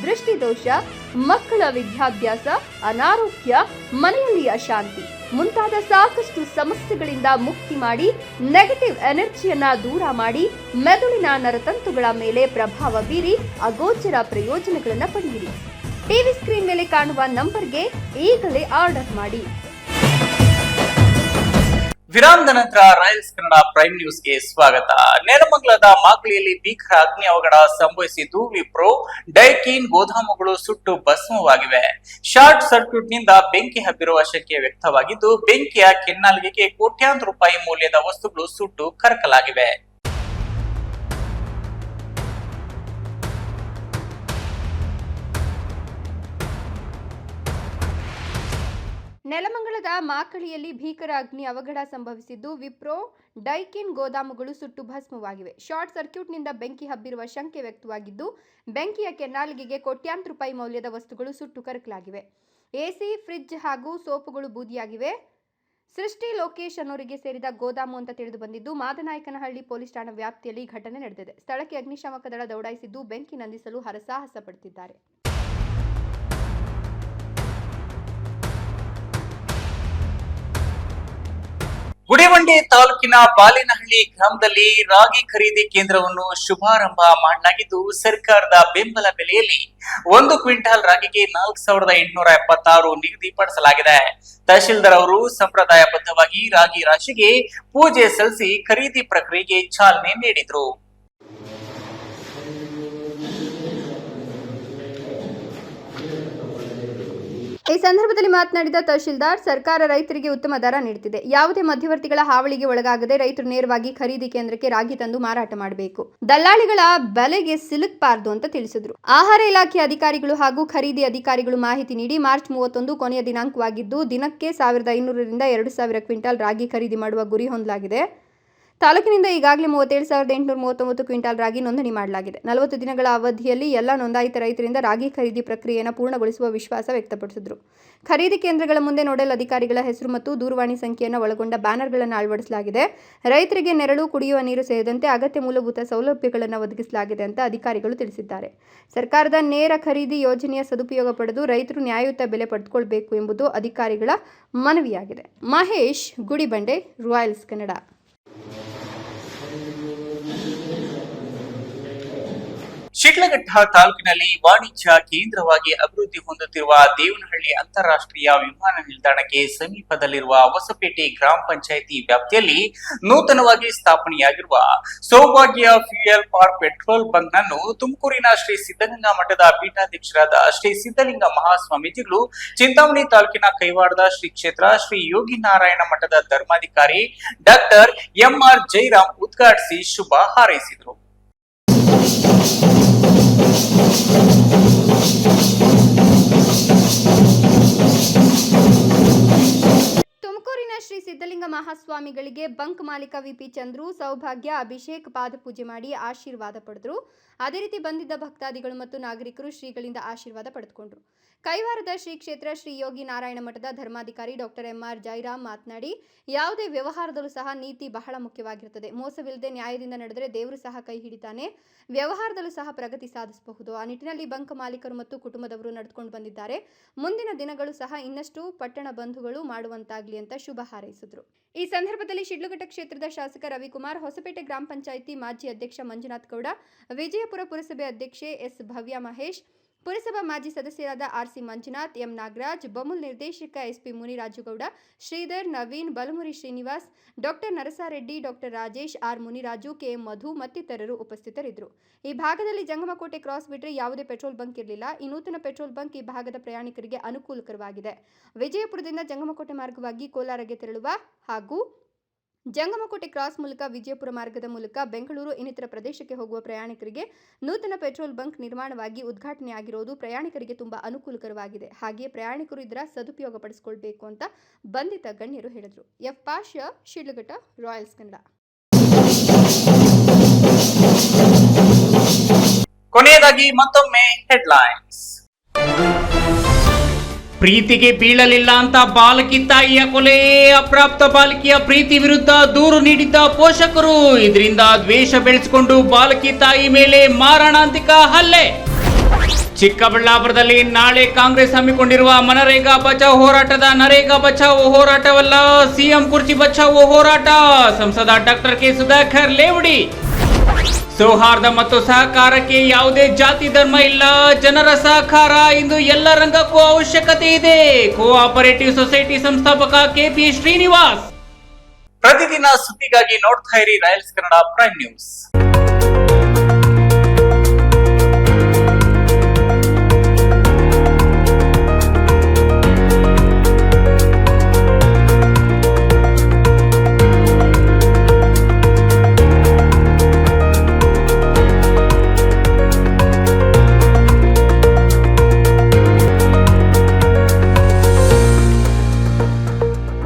ದೃಷ್ಟಿದೋಷ, ಮಕ್ಕಳ ವಿದ್ಯಾಭ್ಯಾಸ, ಅನಾರೋಗ್ಯ, ಮನೆಯಲ್ಲಿ ಅಶಾಂತಿ ಮುಂತಾದ ಸಾಕಷ್ಟು ಸಮಸ್ಯೆಗಳಿಂದ ಮುಕ್ತಿ ಮಾಡಿ ನೆಗೆಟಿವ್ ಎನರ್ಜಿಯನ್ನ ದೂರ ಮಾಡಿ ಮೆದುಳಿನ ನರತಂತುಗಳ ಮೇಲೆ ಪ್ರಭಾವ ಬೀರಿ ಅಗೋಚರ ಪ್ರಯೋಜನಗಳನ್ನು ಪಡೆಯಿರಿ. ಟಿವಿ ಸ್ಕ್ರೀನ್ ಮೇಲೆ ಕಾಣುವ ನಂಬರ್ಗೆ ಈಗಲೇ ಆರ್ಡರ್ ಮಾಡಿ. ವಿರಾಮದ ನಂತರ ರಾಯಲ್ಸ್ ಕನ್ನಡ ಪ್ರೈಮ್ ನ್ಯೂಸ್ಗೆ ಸ್ವಾಗತ. ನೆಲಮಂಗಲದ ಮಾಗಡಿಯಲ್ಲಿ ಭೀಕರ ಅಗ್ನಿ ಅವಘಡ ಸಂಭವಿಸಿದ್ದು, ವಿಪ್ರೋ ಡೈಕಿನ್ ಗೋದಾಮುಗಳು ಸುಟ್ಟು ಭಸ್ಮವಾಗಿವೆ. ಶಾರ್ಟ್ ಸರ್ಕ್ಯೂಟ್ ನಿಂದ ಬೆಂಕಿ ಹಬ್ಬಿರುವ ಶಂಕೆ ವ್ಯಕ್ತವಾಗಿದ್ದು, ಬೆಂಕಿಯ ಕೆನ್ನಾಲಿಗೆಗೆ ಕೋಟ್ಯಾಂತರ ರೂಪಾಯಿ ಮೌಲ್ಯದ ವಸ್ತುಗಳು ಸುಟ್ಟು ಕರಕಲಾಗಿವೆ. ನೆಲಮಂಗಲದ ಮಾಕಳಿಯಲ್ಲಿ ಭೀಕರ ಅಗ್ನಿ ಅವಘಡ ಸಂಭವಿಸಿದ್ದು, ವಿಪ್ರೋ ಡೈಕಿನ್ ಗೋದಾಮುಗಳು ಸುಟ್ಟು ಭಸ್ಮವಾಗಿವೆ. ಶಾರ್ಟ್ ಸರ್ಕ್ಯೂಟ್ನಿಂದ ಬೆಂಕಿ ಹಬ್ಬಿರುವ ಶಂಕೆ ವ್ಯಕ್ತವಾಗಿದ್ದು, ಬೆಂಕಿಯ ಕೆನ್ನಾಲಿಗೆಗೆ ಕೋಟ್ಯಾಂತರ ರೂಪಾಯಿ ಮೌಲ್ಯದ ವಸ್ತುಗಳು ಸುಟ್ಟು ಕರಕಲಾಗಿವೆ. ಎಸಿ, ಫ್ರಿಡ್ಜ್ ಹಾಗೂ ಸೋಪುಗಳು ಬೂದಿಯಾಗಿವೆ. ಸೃಷ್ಟಿ ಲೋಕೇಶ್ ಅನ್ನೋರಿಗೆ ಸೇರಿದ ಗೋದಾಮು ಅಂತ ತಿಳಿದು ಬಂದಿದ್ದು, ಮಾದನಾಯಕನಹಳ್ಳಿ ಪೊಲೀಸ್ ಠಾಣಾ ವ್ಯಾಪ್ತಿಯಲ್ಲಿ ಘಟನೆ ನಡೆದಿದೆ. ಸ್ಥಳಕ್ಕೆ ಅಗ್ನಿಶಾಮಕ ದಳ ದೌಡಾಯಿಸಿದ್ದು, ಬೆಂಕಿ ನಂದಿಸಲು ಹರಸಾಹಸ ಪಡುತ್ತಿದ್ದಾರೆ. ಗುಡಿಬಂಡೆ ತಾಲೂಕಿನ ಬಾಲಿನಹಳ್ಳಿ ಗ್ರಾಮದಲ್ಲಿ ರಾಗಿ ಖರೀದಿ ಕೇಂದ್ರವನ್ನು ಶುಭಾರಂಭ ಮಾಡಲಾಗಿದ್ದು, ಸರ್ಕಾರದ ಬೆಂಬಲ ಬೆಲೆಯಲ್ಲಿ 1 ಕ್ವಿಂಟಾಲ್ ರಾಗಿಗೆ 4876 ನಿಗದಿಪಡಿಸಲಾಗಿದೆ. ತಹಶೀಲ್ದಾರ್ ಅವರು ಸಂಪ್ರದಾಯಬದ್ಧವಾಗಿ ರಾಗಿ ರಾಶಿಗೆ ಪೂಜೆ ಸಲ್ಲಿಸಿ ಖರೀದಿ ಪ್ರಕ್ರಿಯೆಗೆ ಚಾಲನೆ ನೀಡಿದರು. ಈ ಸಂದರ್ಭದಲ್ಲಿ ಮಾತನಾಡಿದ ತಹಶೀಲ್ದಾರ್, ಸರ್ಕಾರ ರೈತರಿಗೆ ಉತ್ತಮ ದರ ನೀಡುತ್ತಿದೆ. ಯಾವುದೇ ಮಧ್ಯವರ್ತಿಗಳ ಹಾವಳಿಗೆ ಒಳಗಾಗದೆ ರೈತರು ನೇರವಾಗಿ ಖರೀದಿ ಕೇಂದ್ರಕ್ಕೆ ರಾಗಿ ತಂದು ಮಾರಾಟ ಮಾಡಬೇಕು. ದಲ್ಲಾಳಿಗಳ ಬೆಲೆಗೆ ಸಿಲುಕಬಾರದು ಅಂತ ತಿಳಿಸಿದರು. ಆಹಾರ ಇಲಾಖೆ ಅಧಿಕಾರಿಗಳು ಹಾಗೂ ಖರೀದಿ ಅಧಿಕಾರಿಗಳು ಮಾಹಿತಿ ನೀಡಿ ಮಾರ್ಚ್ 31 ಕೊನೆಯ ದಿನಾಂಕವಾಗಿದ್ದು, ದಿನಕ್ಕೆ 1500 ರಿಂದ 2000 ಕ್ವಿಂಟಾಲ್ ರಾಗಿ ಖರೀದಿ ಮಾಡುವ ಗುರಿ ಹೊಂದಲಾಗಿದೆ. ತಾಲೂಕಿನಿಂದ ಈಗಾಗಲೇ 37,839 ಕ್ವಿಂಟಾಲ್ ರಾಗಿ ನೋಂದಣಿ ಮಾಡಲಾಗಿದೆ. 40 ದಿನಗಳ ಅವಧಿಯಲ್ಲಿ ಎಲ್ಲ ನೋಂದಾಯಿತ ರೈತರಿಂದ ರಾಗಿ ಖರೀದಿ ಪ್ರಕ್ರಿಯೆಯನ್ನು ಪೂರ್ಣಗೊಳಿಸುವ ವಿಶ್ವಾಸ ವ್ಯಕ್ತಪಡಿಸಿದರು. ಖರೀದಿ ಕೇಂದ್ರಗಳ ಮುಂದೆ ನೋಡಲ್ ಅಧಿಕಾರಿಗಳ ಹೆಸರು ಮತ್ತು ದೂರವಾಣಿ ಸಂಖ್ಯೆಯನ್ನು ಒಳಗೊಂಡ ಬ್ಯಾನರ್ಗಳನ್ನು ಅಳವಡಿಸಲಾಗಿದೆ. ರೈತರಿಗೆ ನೆರಳು, ಕುಡಿಯುವ ನೀರು ಸೇರಿದಂತೆ ಅಗತ್ಯ ಮೂಲಭೂತ ಸೌಲಭ್ಯಗಳನ್ನು ಒದಗಿಸಲಾಗಿದೆ ಅಂತ ಅಧಿಕಾರಿಗಳು ತಿಳಿಸಿದ್ದಾರೆ. ಸರ್ಕಾರದ ನೇರ ಖರೀದಿ ಯೋಜನೆಯ ಸದುಪಯೋಗ ಪಡೆದು ರೈತರು ನ್ಯಾಯಯುತ ಬೆಲೆ ಪಡೆದುಕೊಳ್ಳಬೇಕು ಎಂಬುದು ಅಧಿಕಾರಿಗಳ ಮನವಿಯಾಗಿದೆ. ಮಹೇಶ್, ಗುಡಿಬಂಡೆ, ರಾಯಲ್ಸ್ ಕನ್ನಡ. ಶಿಡ್ಲಘಟ್ಟ ತಾಲೂಕಿನಲ್ಲಿ ವಾಣಿಜ್ಯ ಕೇಂದ್ರವಾಗಿ ಅಭಿವೃದ್ಧಿ ಹೊಂದುತ್ತಿರುವ ದೇವನಹಳ್ಳಿ ಅಂತಾರಾಷ್ಟ್ರೀಯ ವಿಮಾನ ನಿಲ್ದಾಣಕ್ಕೆ ಸಮೀಪದಲ್ಲಿರುವ ಹೊಸಪೇಟೆ ಗ್ರಾಮ ಪಂಚಾಯಿತಿ ವ್ಯಾಪ್ತಿಯಲ್ಲಿ ನೂತನವಾಗಿ ಸ್ಥಾಪನೆಯಾಗಿರುವ ಸೌಭಾಗ್ಯ ಫ್ಯೂಯಲ್ ಪಾರ್ಕ್ ಪೆಟ್ರೋಲ್ ಬಂಕ್ ನನ್ನು ತುಮಕೂರಿನ ಶ್ರೀ ಸಿದ್ಧಗಂಗಾ ಮಠದ ಪೀಠಾಧ್ಯಕ್ಷರಾದ ಶ್ರೀ ಸಿದ್ಧಲಿಂಗ ಮಹಾಸ್ವಾಮೀಜಿಗಳು, ಚಿಂತಾಮಣಿ ತಾಲೂಕಿನ ಕೈವಾಡದ ಶ್ರೀ ಕ್ಷೇತ್ರ ಶ್ರೀ ಯೋಗಿ ನಾರಾಯಣ ಮಠದ ಧರ್ಮಾಧಿಕಾರಿ ಡಾಕ್ಟರ್ ಎಂಆರ್ ಜೈರಾಮ್ ಉದ್ಘಾಟಿಸಿ ಶುಭ ಹಾರೈಸಿದರು. ತುಮಕೂರಿನ ಶ್ರೀ ಸಿದ್ಧಲಿಂಗ ಮಹಾಸ್ವಾಮಿಗಳಿಗೆ ಬಂಕ್ ಮಾಲೀಕ ವಿಪಿ ಚಂದ್ರು, ಸೌಭಾಗ್ಯ, ಅಭಿಷೇಕ್ ಪಾದಪೂಜೆ ಮಾಡಿ ಆಶೀರ್ವಾದ ಪಡೆದರು. ಅದೇ ರೀತಿ ಬಂದಿದ್ದ ಭಕ್ತಾದಿಗಳು ಮತ್ತು ನಾಗರಿಕರು ಶ್ರೀಗಳಿಂದ ಆಶೀರ್ವಾದ ಪಡೆದುಕೊಂಡರು. ಕೈವಾರದ ಶ್ರೀ ಕ್ಷೇತ್ರ ಶ್ರೀ ಯೋಗಿ ನಾರಾಯಣ ಮಠದ ಧರ್ಮಾಧಿಕಾರಿ ಡಾಕ್ಟರ್ ಎಂಆರ್ ಜೈರಾಮ್ ಮಾತನಾಡಿ, ಯಾವುದೇ ವ್ಯವಹಾರದಲ್ಲೂ ಸಹ ನೀತಿ ಬಹಳ ಮುಖ್ಯವಾಗಿರುತ್ತದೆ. ಮೋಸವಿಲ್ಲದೆ ನ್ಯಾಯದಿಂದ ನಡೆದರೆ ದೇವರು ಸಹ ಕೈ ಹಿಡಿತಾನೆ. ವ್ಯವಹಾರದಲ್ಲೂ ಸಹ ಪ್ರಗತಿ ಸಾಧಿಸಬಹುದು. ಆ ನಿಟ್ಟಿನಲ್ಲಿ ಬಂಕ್ ಮಾಲೀಕರು ಮತ್ತು ಕುಟುಂಬದವರು ನಡೆದುಕೊಂಡು ಬಂದಿದ್ದಾರೆ. ಮುಂದಿನ ದಿನಗಳು ಸಹ ಇನ್ನಷ್ಟು ಪಟ್ಟಣ ಬಂಧುಗಳು ಮಾಡುವಂತಾಗಲಿ ಅಂತ ಶುಭ ಹಾರೈಸಿದರು. ಈ ಸಂದರ್ಭದಲ್ಲಿ ಶಿಡ್ಲಘಟ್ಟ ಕ್ಷೇತ್ರದ ಶಾಸಕ ರವಿಕುಮಾರ್, ಹೊಸಪೇಟೆ ಗ್ರಾಮ ಪಂಚಾಯಿತಿ ಮಾಜಿ ಅಧ್ಯಕ್ಷ ಮಂಜುನಾಥ್ ಗೌಡ, ವಿಜಯಪುರ ಪುರಸಭೆ ಅಧ್ಯಕ್ಷೆ ಎಸ್ ಭವ್ಯ ಮಹೇಶ್, ಪುರಸಭಾ ಮಾಜಿ ಸದಸ್ಯರಾದ ಆರ್ಸಿ ಮಂಜುನಾಥ್, ಎಂ ನಾಗರಾಜ್, ಬಮೂಲ್ ನಿರ್ದೇಶಕ SP Munirajugowda, Sridhar, Naveen, Balamuri Srinivas, doctor Narasareddy, doctor Rajesh, R Muniraju, KM Madhu ಮತ್ತಿತರರು ಉಪಸ್ಥಿತರಿದ್ದರು. ಈ ಭಾಗದಲ್ಲಿ ಜಂಗಮಕೋಟೆ ಕ್ರಾಸ್ ಬಿಟ್ಟರೆ ಯಾವುದೇ ಪೆಟ್ರೋಲ್ ಬಂಕ್ ಇರಲಿಲ್ಲ. ಈ ನೂತನ ಪೆಟ್ರೋಲ್ ಬಂಕ್ ಈ ಭಾಗದ ಪ್ರಯಾಣಿಕರಿಗೆ ಅನುಕೂಲಕರವಾಗಿದೆ. ವಿಜಯಪುರದಿಂದ ಜಂಗಮಕೋಟೆ ಮಾರ್ಗವಾಗಿ ಕೋಲಾರಕ್ಕೆ ತೆರಳುವ ಹಾಗೂ ಜಂಗಮಕೋಟೆ ಕ್ರಾಸ್ ಮೂಲಕ ವಿಜಯಪುರ ಮಾರ್ಗದ ಮೂಲಕ ಬೆಂಗಳೂರು ಇನ್ನಿತರ ಪ್ರದೇಶಕ್ಕೆ ಹೋಗುವ ಪ್ರಯಾಣಿಕರಿಗೆ ನೂತನ ಪೆಟ್ರೋಲ್ ಬಂಕ್ ನಿರ್ಮಾಣವಾಗಿ ಉದ್ಘಾಟನೆಯಾಗಿರುವುದು ಪ್ರಯಾಣಿಕರಿಗೆ ತುಂಬಾ ಅನುಕೂಲಕರವಾಗಿದೆ. ಹಾಗೆಯೇ ಪ್ರಯಾಣಿಕರು ಇದರ ಸದುಪಯೋಗ ಪಡಿಸಿಕೊಳ್ಳಬೇಕು ಅಂತ ಬಂಧಿತ ಗಣ್ಯರು ಹೇಳಿದರು. F Pasha, Shidlaghatta, Royals Kannada. ಕೊನೆಯದಾಗಿ ಮತ್ತೊಮ್ಮೆ ಹೆಡ್ಲೈನ್ಸ್. ಪ್ರೀತಿಗೆ ಬೀಳಲಿಲ್ಲ ಅಂತ ಬಾಲಕಿ ತಾಯಿಯ ಕೊಲೆ, ಅಪ್ರಾಪ್ತ ಬಾಲಕಿಯ ಪ್ರೀತಿ ವಿರುದ್ಧ ದೂರು ನೀಡಿದ್ದ ಪೋಷಕರು. ಇದರಿಂದ ದ್ವೇಷ ಬೆಳೆಸಿಕೊಂಡು ಬಾಲಕಿ ತಾಯಿ ಮೇಲೆ ಮಾರಣಾಂತಿಕ ಹಲ್ಲೆ. ಚಿಕ್ಕಬಳ್ಳಾಪುರದಲ್ಲಿ ನಾಳೆ ಕಾಂಗ್ರೆಸ್ ಹಮ್ಮಿಕೊಂಡಿರುವ ಮನರೇಗಾ ಬಚಾವ್ ಹೋರಾಟದ ನರೇಗಾ ಬಚಾವ್ ಹೋರಾಟವಲ್ಲ, ಸಿಎಂ ಕುರ್ಚಿ ಬಚಾವ್ ಹೋರಾಟ. ಸಂಸದ ಡಾಕ್ಟರ್ ಕೆ ಸುಧಾಕರ್ ಲೇವಡಿ. ಸೌಹಾರ್ದ ಮತ್ತು ಸಹಕಾರಕ್ಕೆ ಯಾವುದೇ ಜಾತಿ ಧರ್ಮ ಇಲ್ಲ, ಜನರ ಸಹಕಾರ ಇಂದು ಎಲ್ಲ ರಂಗಕ್ಕೂ ಅವಶ್ಯಕತೆ ಇದೆ. ಕೋಆಪರೇಟಿವ್ ಸೊಸೈಟಿ ಸಂಸ್ಥಾಪಕ ಕೆಪಿ ಶ್ರೀನಿವಾಸ್. ಪ್ರತಿದಿನ ಸುದ್ದಿಗಾಗಿ ನೋಡ್ತಾ ಇರಿ ರಾಯಲ್ಸ್ ಕನ್ನಡ ಪ್ರೈಮ್ ನ್ಯೂಸ್.